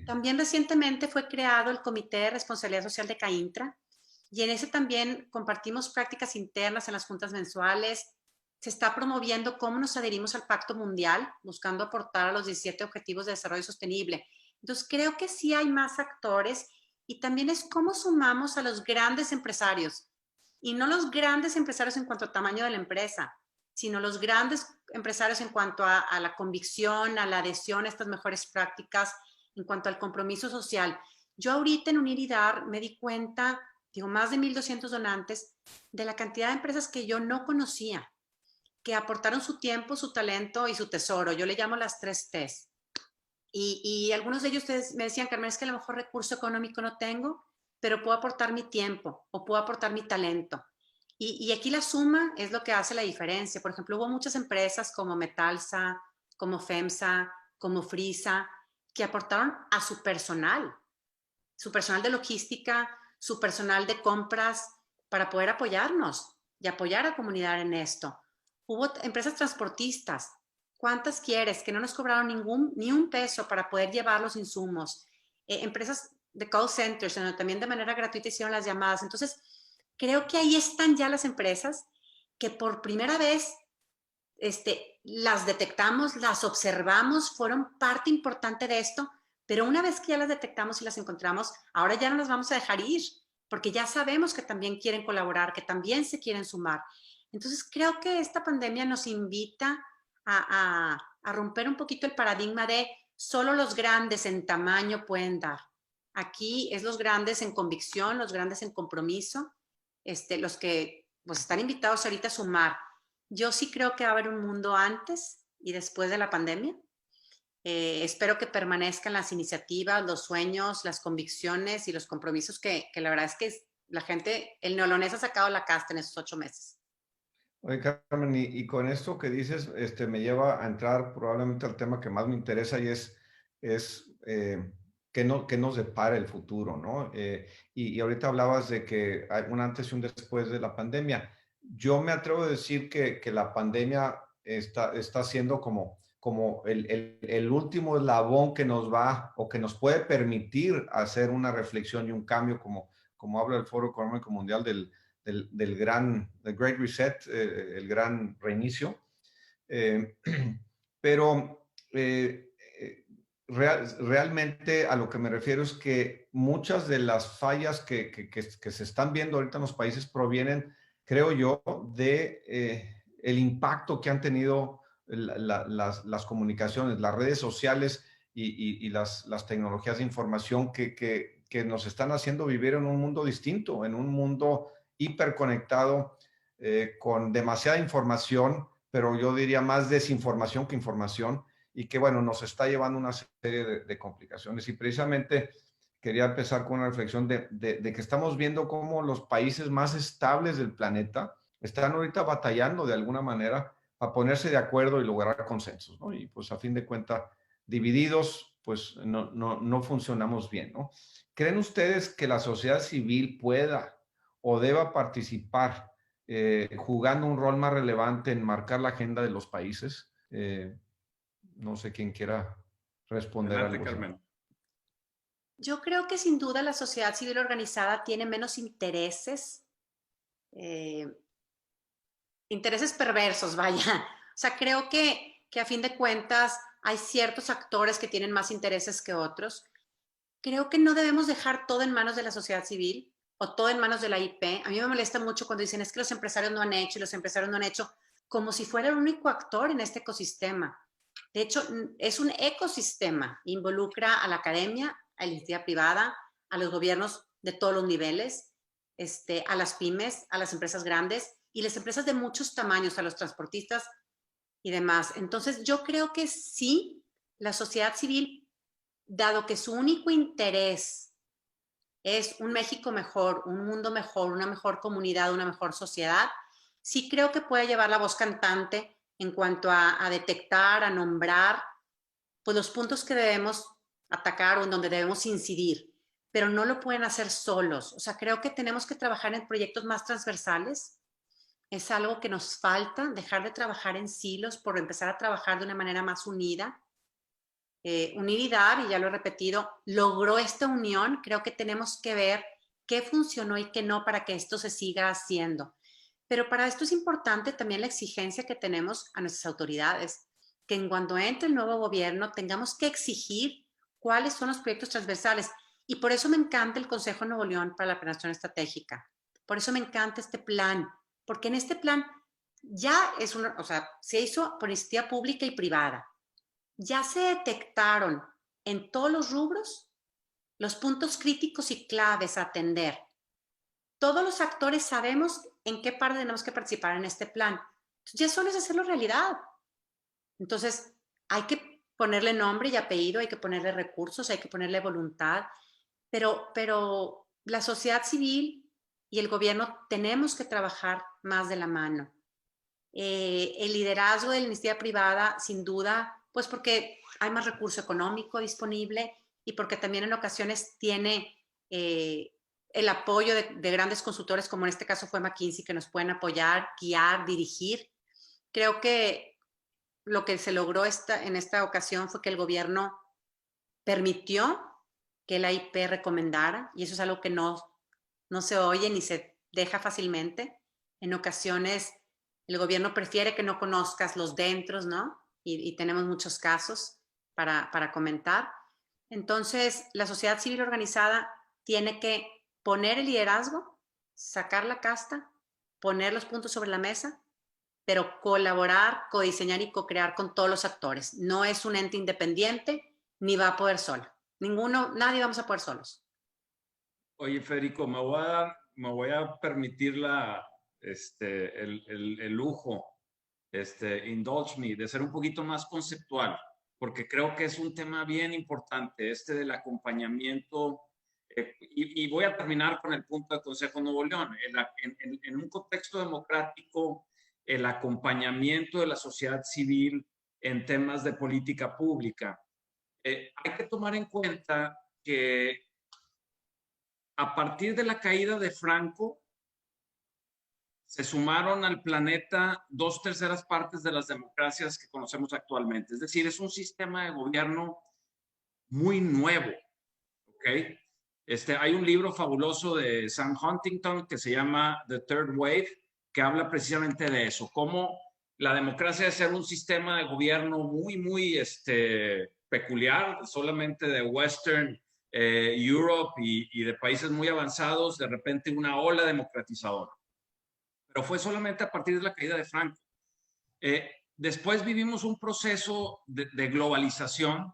También recientemente fue creado el Comité de Responsabilidad Social de CAINTRA y en ese también compartimos prácticas internas en las juntas mensuales. se está promoviendo cómo nos adherimos al Pacto Mundial, buscando aportar a los 17 Objetivos de Desarrollo Sostenible. Entonces, creo que sí hay más actores y también es cómo sumamos a los grandes empresarios. Y no los grandes empresarios en cuanto a tamaño de la empresa, sino los grandes empresarios en cuanto a la convicción, a la adhesión a estas mejores prácticas, en cuanto al compromiso social. Yo ahorita en Unir y Dar me di cuenta, digo, más de 1,200 donantes, de la cantidad de empresas que yo no conocía, que aportaron su tiempo, su talento y su tesoro. Yo le llamo las 3 T's. Y algunos de ellos me decían, Carmen, es que a lo mejor recurso económico no tengo, pero puedo aportar mi tiempo o puedo aportar mi talento. Y aquí la suma es lo que hace la diferencia. Por ejemplo, hubo muchas empresas como Metalsa, como FEMSA, como Frisa, que aportaron a su personal de logística, su personal de compras, para poder apoyarnos y apoyar a la comunidad en esto. Hubo empresas transportistas. ¿Cuántas quieres? Que no nos cobraron ni un peso para poder llevar los insumos. Empresas de call centers, donde también de manera gratuita hicieron las llamadas. Entonces, creo que ahí están ya las empresas que por primera vez las detectamos, las observamos, fueron parte importante de esto, pero una vez que ya las detectamos y las encontramos, ahora ya no las vamos a dejar ir, porque ya sabemos que también quieren colaborar, que también se quieren sumar. Entonces, creo que esta pandemia nos invita a romper un poquito el paradigma de solo los grandes en tamaño pueden dar. Aquí es los grandes en convicción, los grandes en compromiso, los que pues, están invitados ahorita a sumar. Yo sí creo que va a haber un mundo antes y después de la pandemia. Espero que permanezcan las iniciativas, los sueños, las convicciones y los compromisos que la verdad es que la gente, el neolonés ha sacado la casta en estos 8 meses. Oye, Carmen, y con esto que dices, me lleva a entrar probablemente al tema que más me interesa y es qué nos depara el futuro, ¿no? Y ahorita hablabas de que hay un antes y un después de la pandemia. Yo me atrevo a decir que la pandemia está siendo como el último eslabón que nos va o que nos puede permitir hacer una reflexión y un cambio, como habla el Foro Económico Mundial del Great Reset, el gran reinicio. Pero realmente a lo que me refiero es que muchas de las fallas que se están viendo ahorita en los países provienen, creo yo, de el impacto que han tenido las comunicaciones, las redes sociales y las tecnologías de información que nos están haciendo vivir en un mundo distinto, en un mundo hiperconectado, con demasiada información, pero yo diría más desinformación que información, y que, bueno, nos está llevando una serie de complicaciones. Y precisamente quería empezar con una reflexión de que estamos viendo cómo los países más estables del planeta están ahorita batallando de alguna manera a ponerse de acuerdo y lograr consensos, ¿no? Y pues a fin de cuentas, divididos, pues no funcionamos bien, ¿no? ¿Creen ustedes que la sociedad civil pueda o deba participar jugando un rol más relevante en marcar la agenda de los países? No sé quién quiera responder Adelante, algo así. Carmen. Yo creo que sin duda la sociedad civil organizada tiene menos intereses, intereses perversos, vaya. O sea, creo que a fin de cuentas hay ciertos actores que tienen más intereses que otros. Creo que no debemos dejar todo en manos de la sociedad civil o todo en manos de la IP. A mí me molesta mucho cuando dicen es que los empresarios no han hecho y los empresarios no han hecho, como si fuera el único actor en este ecosistema. De hecho, es un ecosistema. Involucra a la academia, a la iniciativa privada, a los gobiernos de todos los niveles, a las pymes, a las empresas grandes y las empresas de muchos tamaños, a los transportistas y demás. Entonces, yo creo que sí, la sociedad civil, dado que su único interés es un México mejor, un mundo mejor, una mejor comunidad, una mejor sociedad, sí creo que puede llevar la voz cantante en cuanto a detectar, a nombrar, pues los puntos que debemos atacar o en donde debemos incidir, pero no lo pueden hacer solos. O sea, creo que tenemos que trabajar en proyectos más transversales. Es algo que nos falta, dejar de trabajar en silos por empezar a trabajar de una manera más unida. Unir y Dar, y ya lo he repetido, logró esta unión. Creo que tenemos que ver qué funcionó y qué no para que esto se siga haciendo. Pero para esto es importante también la exigencia que tenemos a nuestras autoridades, que en cuanto entre el nuevo gobierno tengamos que exigir cuáles son los proyectos transversales. Y por eso me encanta el Consejo Nuevo León para la Planeación Estratégica. Por eso me encanta este plan, porque en este plan ya es una, o sea, se hizo por iniciativa pública y privada. Ya se detectaron en todos los rubros los puntos críticos y claves a atender. Todos los actores sabemos en qué parte tenemos que participar en este plan. Entonces, ya solo es hacerlo realidad. Entonces, hay que ponerle nombre y apellido, hay que ponerle recursos, hay que ponerle voluntad, pero la sociedad civil y el gobierno tenemos que trabajar más de la mano. El liderazgo de la iniciativa privada, sin duda, pues porque hay más recurso económico disponible y porque también en ocasiones tiene el apoyo de grandes consultores, como en este caso fue McKinsey, que nos pueden apoyar, guiar, dirigir. Creo que lo que se logró en esta ocasión fue que el gobierno permitió que la IP recomendara, y eso es algo que no se oye ni se deja fácilmente. En ocasiones el gobierno prefiere que no conozcas los dentros, ¿no? Y tenemos muchos casos para comentar. Entonces, la sociedad civil organizada tiene que poner el liderazgo, sacar la casta, poner los puntos sobre la mesa, pero colaborar, codiseñar y co-crear con todos los actores. No es un ente independiente, ni va a poder solo. Nadie vamos a poder solos. Oye, Federico, me voy a permitir el lujo, indulge me, de ser un poquito más conceptual, porque creo que es un tema bien importante, del acompañamiento. Y voy a terminar con el punto del Consejo Nuevo León. En un contexto democrático, el acompañamiento de la sociedad civil en temas de política pública. Hay que tomar en cuenta que a partir de la caída de Franco, se sumaron al planeta 2/3 partes de las democracias que conocemos actualmente. Es decir, es un sistema de gobierno muy nuevo. ¿Ok? Hay un libro fabuloso de Sam Huntington que se llama The Third Wave, que habla precisamente de eso, cómo la democracia de ser un sistema de gobierno muy peculiar, solamente de Western Europe y de países muy avanzados, de repente una ola democratizadora. Pero fue solamente a partir de la caída de Franco. Después vivimos un proceso de globalización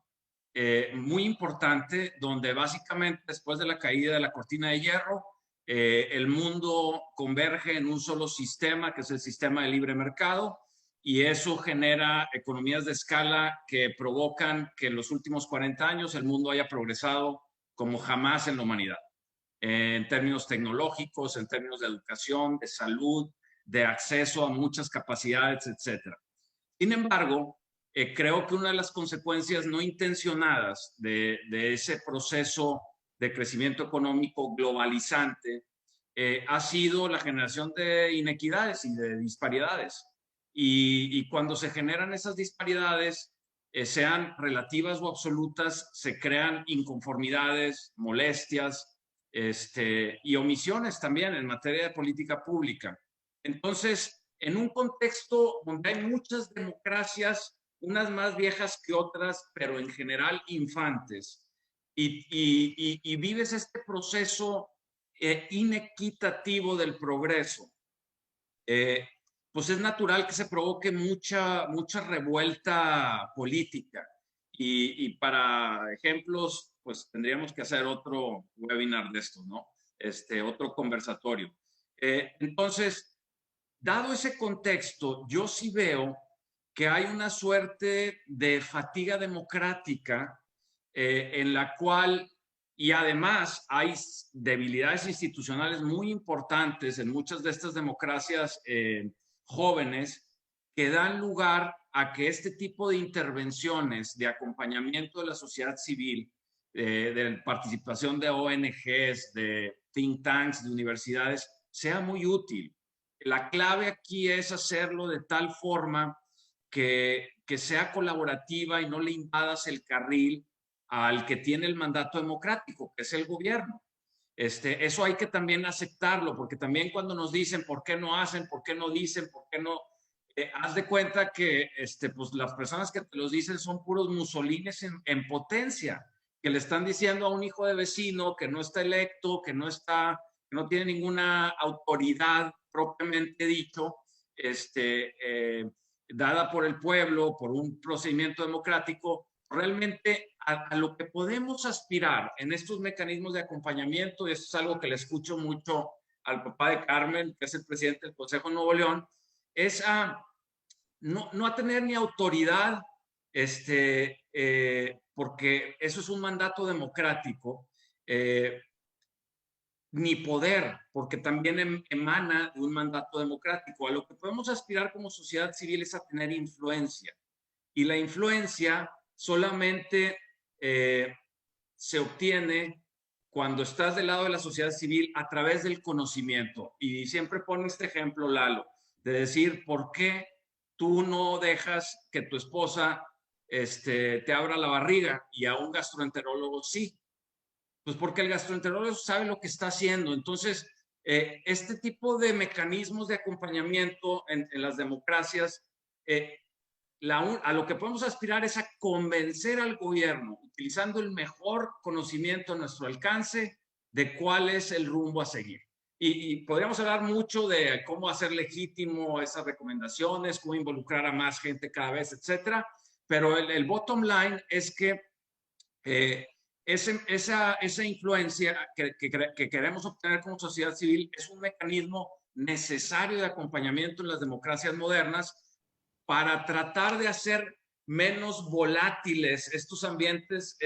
muy importante, donde básicamente después de la caída de la cortina de hierro, el mundo converge en un solo sistema, que es el sistema de libre mercado, y eso genera economías de escala que provocan que en los últimos 40 años el mundo haya progresado como jamás en la humanidad, en términos tecnológicos, en términos de educación, de salud, de acceso a muchas capacidades, etcétera. Sin embargo, creo que una de las consecuencias no intencionadas de ese proceso de crecimiento económico globalizante ha sido la generación de inequidades y de disparidades. Y cuando se generan esas disparidades, sean relativas o absolutas, se crean inconformidades, molestias y omisiones también en materia de política pública. Entonces, en un contexto donde hay muchas democracias, unas más viejas que otras, pero en general infantes, y vives este proceso inequitativo del progreso, pues es natural que se provoque mucha revuelta política. Y para ejemplos, pues tendríamos que hacer otro webinar de esto, ¿no? Otro conversatorio. Entonces, dado ese contexto, yo sí veo que hay una suerte de fatiga democrática en la cual, y además hay debilidades institucionales muy importantes en muchas de estas democracias jóvenes que dan lugar a que este tipo de intervenciones de acompañamiento de la sociedad civil, de participación de ONGs, de think tanks, de universidades, sea muy útil. La clave aquí es hacerlo de tal forma que sea colaborativa y no le invadas el carril al que tiene el mandato democrático, que es el gobierno. Eso hay que también aceptarlo, porque también cuando nos dicen por qué no hacen, por qué no dicen, por qué no, haz de cuenta que pues las personas que te los dicen son puros musolines en potencia, que le están diciendo a un hijo de vecino que no está electo, que no tiene ninguna autoridad propiamente dicho, dada por el pueblo, por un procedimiento democrático, realmente a lo que podemos aspirar en estos mecanismos de acompañamiento, y esto es algo que le escucho mucho al papá de Carmen, que es el presidente del Consejo de Nuevo León, es a no a tener ni autoridad, porque eso es un mandato democrático, ni poder, porque también emana de un mandato democrático. A lo que podemos aspirar como sociedad civil es a tener influencia. Y la influencia solamente se obtiene cuando estás del lado de la sociedad civil a través del conocimiento. Y siempre pone este ejemplo, Lalo, de decir, ¿por qué tú no dejas que tu esposa te abra la barriga y a un gastroenterólogo sí? Pues porque el gastroenterólogo sabe lo que está haciendo. Entonces, este tipo de mecanismos de acompañamiento en las democracias, a lo que podemos aspirar es a convencer al gobierno, utilizando el mejor conocimiento a nuestro alcance, de cuál es el rumbo a seguir. Y podríamos hablar mucho de cómo hacer legítimo esas recomendaciones, cómo involucrar a más gente cada vez, etcétera. Pero el bottom line es que esa influencia que queremos obtener como sociedad civil es un mecanismo necesario de acompañamiento en las democracias modernas para tratar de hacer menos volátiles estos ambientes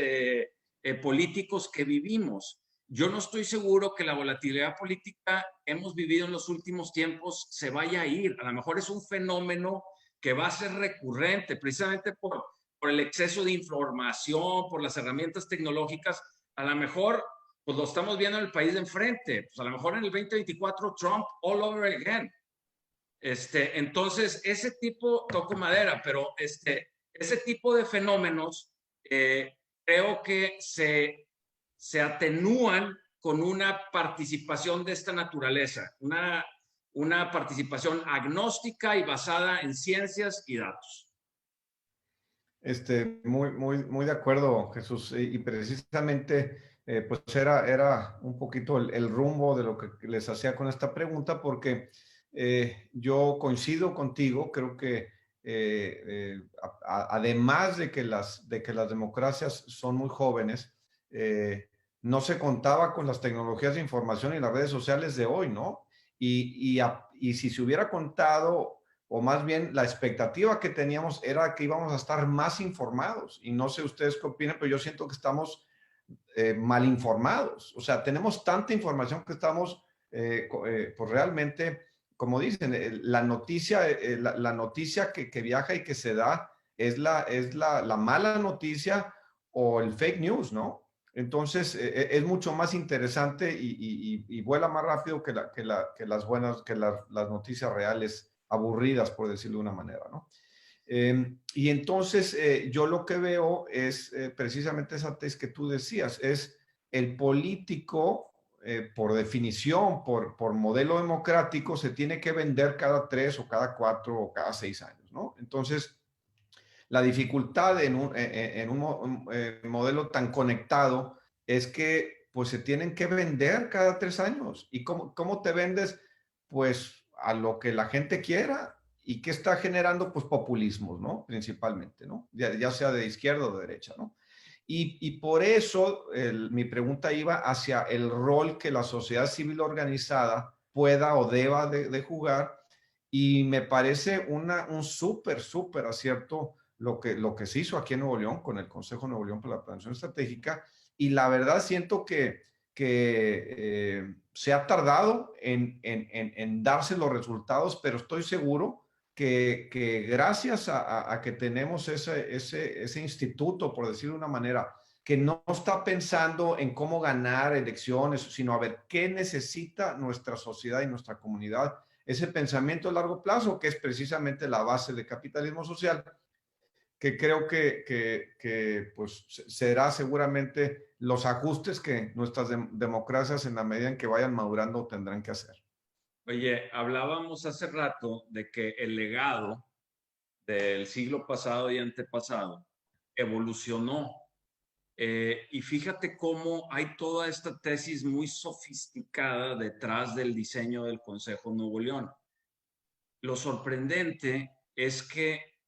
políticos que vivimos. Yo no estoy seguro que la volatilidad política que hemos vivido en los últimos tiempos se vaya a ir. A lo mejor es un fenómeno que va a ser recurrente, precisamente por el exceso de información, por las herramientas tecnológicas. A lo mejor pues lo estamos viendo en el país de enfrente. Pues a lo mejor en el 2024 Trump all over again. Entonces, ese tipo, toco madera, pero ese tipo de fenómenos creo que se atenúan con una participación de esta naturaleza, una participación agnóstica y basada en ciencias y datos. Muy de acuerdo, Jesús. Y precisamente, pues era un poquito el rumbo de lo que les hacía con esta pregunta, porque yo coincido contigo, creo que además de que las democracias son muy jóvenes, no se contaba con las tecnologías de información y las redes sociales de hoy, ¿no? Y si se hubiera contado, o más bien la expectativa que teníamos era que íbamos a estar más informados. Y no sé ustedes qué opinan, pero yo siento que estamos mal informados. O sea, tenemos tanta información que estamos, pues realmente, como dicen, la noticia que viaja y que se da es la mala noticia o el fake news, ¿no? Entonces, es mucho más interesante y vuela más rápido que las buenas, que las noticias reales aburridas, por decirlo de una manera, ¿no? Y entonces yo lo que veo es precisamente esa tesis que tú decías, es el político, por definición, por modelo democrático, se tiene que vender cada 3 o cada 4 o cada 6 años, ¿no? Entonces, la dificultad en un modelo tan conectado es que pues se tienen que vender cada 3 años. ¿Y cómo te vendes? Pues a lo que la gente quiera. ¿Y qué está generando? Pues populismos, ¿no? Principalmente, ¿no? Ya sea de izquierda o de derecha, ¿no? Y por eso mi pregunta iba hacia el rol que la sociedad civil organizada pueda o deba de jugar. Y me parece un súper acierto lo que se hizo aquí en Nuevo León con el Consejo de Nuevo León para la Planeación Estratégica. Y la verdad siento que se ha tardado en darse los resultados, pero estoy seguro que gracias a que tenemos ese instituto, por decirlo de una manera, que no está pensando en cómo ganar elecciones, sino a ver qué necesita nuestra sociedad y nuestra comunidad, ese pensamiento a largo plazo, que es precisamente la base del capitalismo social, que creo que pues será seguramente los ajustes que nuestras democracias en la medida en que vayan madurando tendrán que hacer. Oye, hablábamos hace rato de que el legado del siglo pasado y antepasado evolucionó. Y fíjate cómo hay toda esta tesis muy sofisticada detrás del diseño del Consejo Nuevo León. Lo sorprendente es que,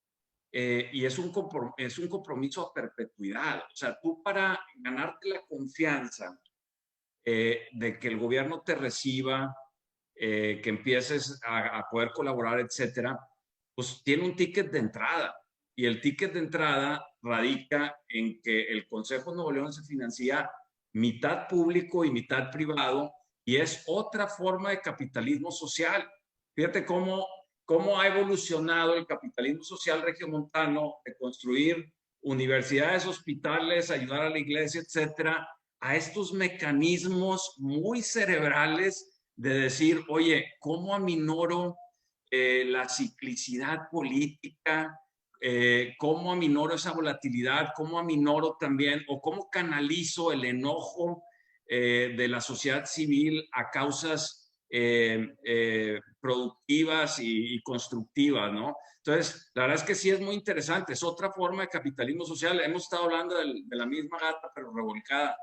y es un compromiso a perpetuidad, o sea, tú para ganarte la confianza de que el gobierno te reciba, que empieces a poder colaborar, etcétera, pues tiene un ticket de entrada. Y el ticket de entrada radica en que el Consejo Nuevo León se financia mitad público y mitad privado, y es otra forma de capitalismo social. Fíjate cómo ha evolucionado el capitalismo social regiomontano de construir universidades, hospitales, ayudar a la iglesia, etcétera, a estos mecanismos muy cerebrales de decir, oye, ¿cómo aminoro la ciclicidad política? ¿Cómo aminoro esa volatilidad? ¿Cómo aminoro también o cómo canalizo el enojo de la sociedad civil a causas productivas y constructivas, ¿no? Entonces, la verdad es que sí es muy interesante. Es otra forma de capitalismo social. Hemos estado hablando de la misma gata, pero revolcada.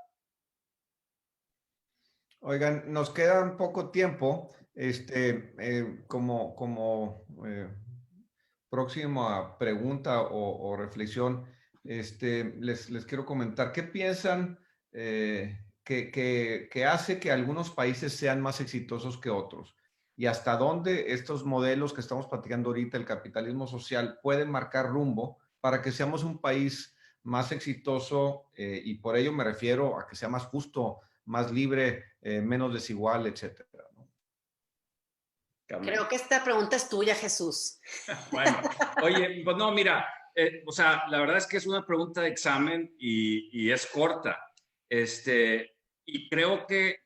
Oigan, nos queda poco tiempo. Próxima pregunta o reflexión, les quiero comentar, ¿qué piensan que hace que algunos países sean más exitosos que otros? ¿Y hasta dónde estos modelos que estamos platicando ahorita, el capitalismo social, pueden marcar rumbo para que seamos un país más exitoso? Y por ello me refiero a que sea más justo, más libre, menos desigual, etcétera, ¿no? Creo que esta pregunta es tuya, Jesús. Bueno, oye, pues no, mira, o sea, la verdad es que es una pregunta de examen y es corta. Y creo que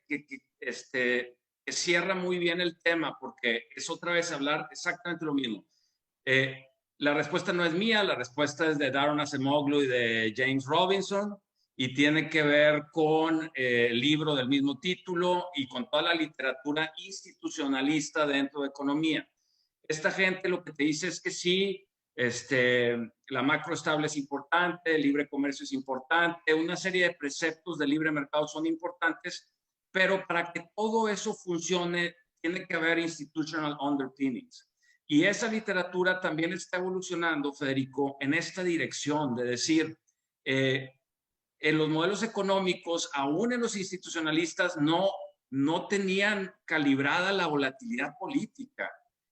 cierra muy bien el tema porque es otra vez hablar exactamente lo mismo. La respuesta no es mía, la respuesta es de Daron Acemoglu y de James Robinson y tiene que ver con el libro del mismo título y con toda la literatura institucionalista dentro de economía. Esta gente lo que te dice es que sí, la macro estable es importante, el libre comercio es importante, una serie de preceptos del libre mercado son importantes, pero para que todo eso funcione tiene que haber institutional underpinnings. Y esa literatura también está evolucionando, Federico, en esta dirección de decir, en los modelos económicos, aún en los institucionalistas, no tenían calibrada la volatilidad política.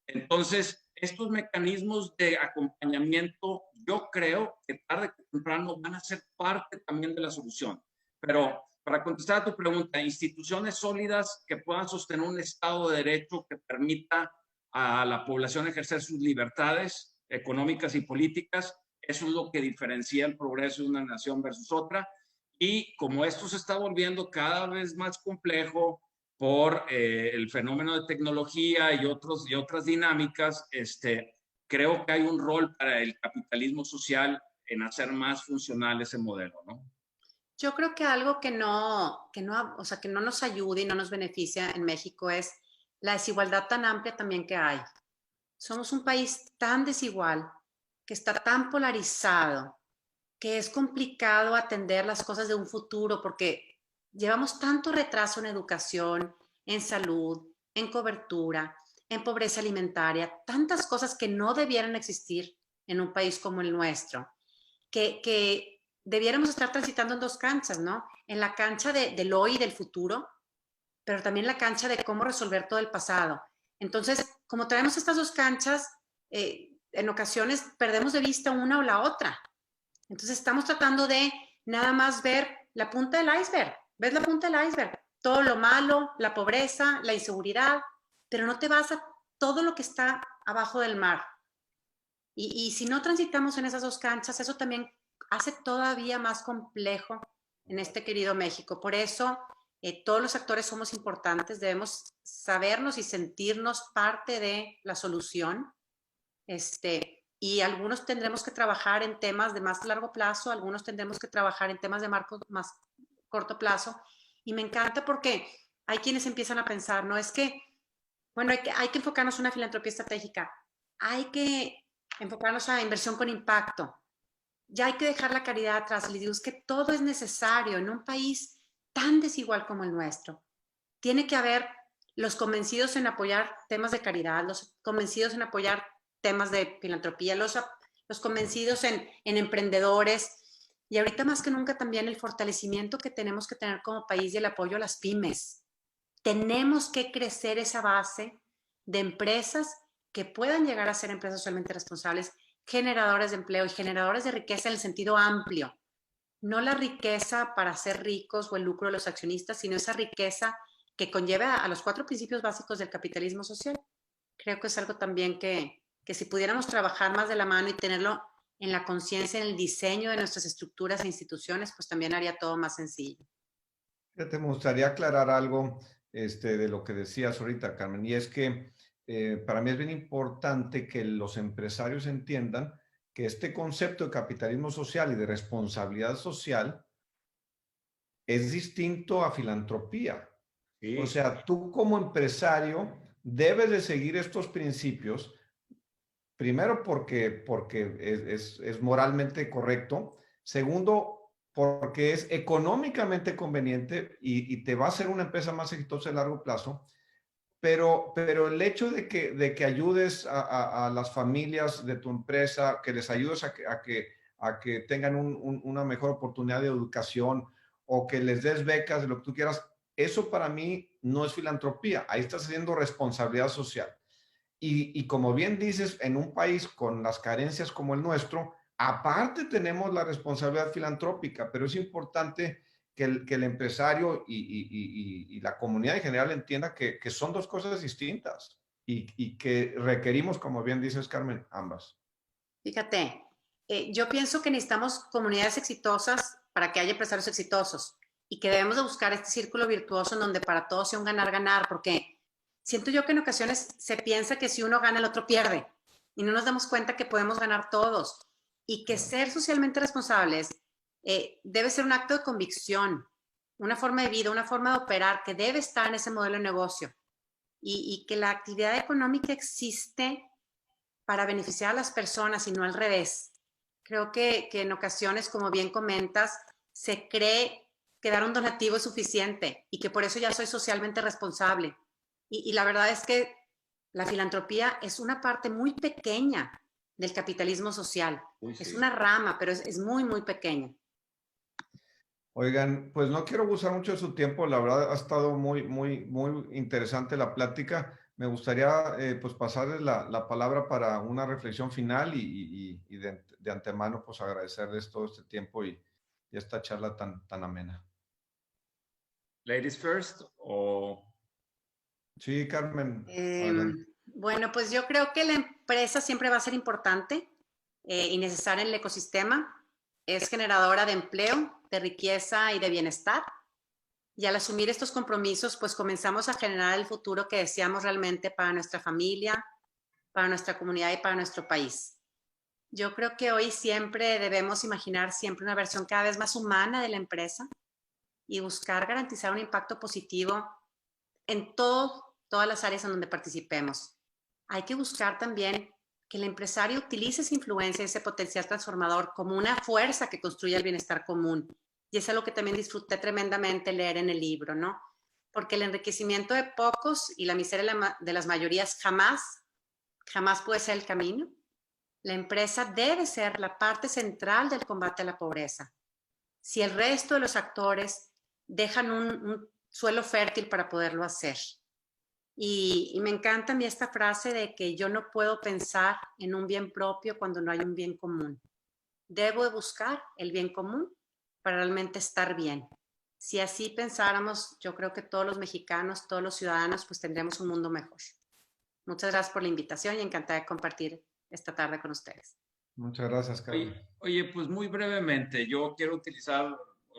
Entonces, estos mecanismos de acompañamiento, yo creo que tarde o temprano van a ser parte también de la solución. Pero para contestar a tu pregunta, instituciones sólidas que puedan sostener un Estado de Derecho que permita a la población ejercer sus libertades económicas y políticas, eso es lo que diferencia el progreso de una nación versus otra. Y como esto se está volviendo cada vez más complejo por el fenómeno de tecnología y otras dinámicas, creo que hay un rol para el capitalismo social en hacer más funcional ese modelo, ¿no? Yo creo que algo o sea, que no nos ayuda y no nos beneficia en México es la desigualdad tan amplia también que hay. Somos un país tan desigual, que está tan polarizado, que es complicado atender las cosas de un futuro porque llevamos tanto retraso en educación, en salud, en cobertura, en pobreza alimentaria, tantas cosas que no debieran existir en un país como el nuestro, que debiéramos estar transitando en dos canchas, ¿no? En la cancha del hoy y del futuro, pero también la cancha de cómo resolver todo el pasado. Entonces, como traemos estas dos canchas, en ocasiones perdemos de vista una o la otra. Entonces, estamos tratando de nada más ver la punta del iceberg. ¿Ves la punta del iceberg? Todo lo malo, la pobreza, la inseguridad, pero no te vas a todo lo que está abajo del mar. Y si no transitamos en esas dos canchas, eso también hace todavía más complejo en este querido México. Por eso, todos los actores somos importantes, debemos sabernos y sentirnos parte de la solución. Y algunos tendremos que trabajar en temas de más largo plazo, algunos tendremos que trabajar en temas de corto plazo. Y me encanta porque hay quienes empiezan a pensar, no es que, bueno, hay que enfocarnos en una filantropía estratégica, hay que enfocarnos a inversión con impacto, ya hay que dejar la caridad atrás. Les digo, es que todo es necesario en un país tan desigual como el nuestro. Tiene que haber los convencidos en apoyar temas de caridad, los convencidos en apoyar temas de filantropía, los convencidos en emprendedores, y ahorita más que nunca también el fortalecimiento que tenemos que tener como país y el apoyo a las pymes. Tenemos que crecer esa base de empresas que puedan llegar a ser empresas socialmente responsables, generadores de empleo y generadores de riqueza en el sentido amplio. No la riqueza para ser ricos o el lucro de los accionistas, sino esa riqueza que conlleva a los 4 principios básicos del capitalismo social. Creo que es algo también que si pudiéramos trabajar más de la mano y tenerlo en la conciencia, en el diseño de nuestras estructuras e instituciones, pues también haría todo más sencillo. Fíjate, me gustaría aclarar algo de lo que decías ahorita, Carmen, y es que para mí es bien importante que los empresarios entiendan que este concepto de capitalismo social y de responsabilidad social es distinto a filantropía. Sí. O sea, tú como empresario debes de seguir estos principios, primero porque es moralmente correcto, segundo, porque es económicamente conveniente y te va a hacer una empresa más exitosa a largo plazo, pero el hecho de que ayudes a las familias de tu empresa, que les ayudes a que tengan una mejor oportunidad de educación o que les des becas, de lo que tú quieras, eso para mí no es filantropía, ahí estás haciendo responsabilidad social. Y como bien dices, en un país con las carencias como el nuestro, aparte tenemos la responsabilidad filantrópica, pero es importante que el empresario y la comunidad en general entienda que son dos cosas distintas y que requerimos, como bien dices, Carmen, ambas. Fíjate, yo pienso que necesitamos comunidades exitosas para que haya empresarios exitosos y que debemos de buscar este círculo virtuoso en donde para todos sea un ganar-ganar, porque siento yo que en ocasiones se piensa que si uno gana, el otro pierde y no nos damos cuenta que podemos ganar todos y que ser socialmente responsables debe ser un acto de convicción, una forma de vida, una forma de operar que debe estar en ese modelo de negocio y que la actividad económica existe para beneficiar a las personas y no al revés. Creo que en ocasiones, como bien comentas, se cree que dar un donativo es suficiente y que por eso ya soy socialmente responsable. Y la verdad es que la filantropía es una parte muy pequeña del capitalismo social. Uy, sí. Es una rama, pero es muy, muy pequeña. Oigan, pues no quiero abusar mucho de su tiempo, la verdad ha estado muy interesante la plática. Me gustaría pues pasarles la palabra para una reflexión final y de antemano pues agradecerles todo este tiempo y esta charla tan amena. Ladies first o... Sí, Carmen, adelante. Bueno, pues yo creo que la empresa siempre va a ser importante y necesaria en el ecosistema. Es generadora de empleo, de riqueza y de bienestar. Y al asumir estos compromisos, pues comenzamos a generar el futuro que deseamos realmente para nuestra familia, para nuestra comunidad y para nuestro país. Yo creo que hoy siempre debemos imaginar siempre una versión cada vez más humana de la empresa y buscar garantizar un impacto positivo en todas las áreas en donde participemos. Hay que buscar también que el empresario utilice esa influencia, ese potencial transformador como una fuerza que construya el bienestar común. Y es algo que también disfruté tremendamente leer en el libro, ¿no? Porque el enriquecimiento de pocos y la miseria de las mayorías jamás puede ser el camino. La empresa debe ser la parte central del combate a la pobreza. Si el resto de los actores dejan un suelo fértil para poderlo hacer. Y me encanta a mí esta frase de que yo no puedo pensar en un bien propio cuando no hay un bien común. Debo de buscar el bien común para realmente estar bien. Si así pensáramos, yo creo que todos los mexicanos, todos los ciudadanos, pues tendríamos un mundo mejor. Muchas gracias por la invitación y encantada de compartir esta tarde con ustedes. Muchas gracias, Carmen. Oye, pues muy brevemente, yo quiero utilizar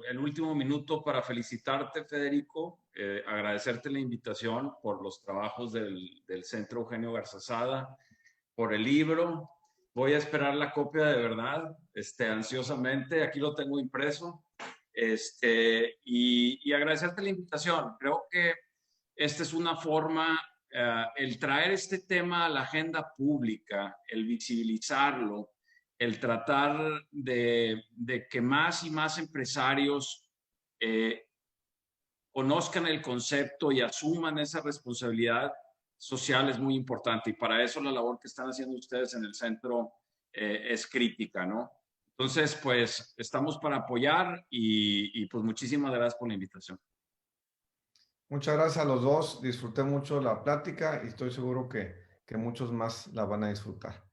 el último minuto para felicitarte, Federico, agradecerte la invitación por los trabajos del Centro Eugenio Garzazada, por el libro. Voy a esperar la copia de verdad, ansiosamente. Aquí lo tengo impreso. Y agradecerte la invitación. Creo que esta es una forma, el traer este tema a la agenda pública, el visibilizarlo, el tratar de que más y más empresarios conozcan el concepto y asuman esa responsabilidad social es muy importante. Y para eso la labor que están haciendo ustedes en el centro es crítica, ¿no? Entonces, pues estamos para apoyar y pues muchísimas gracias por la invitación. Muchas gracias a los dos. Disfruté mucho la plática y estoy seguro que muchos más la van a disfrutar.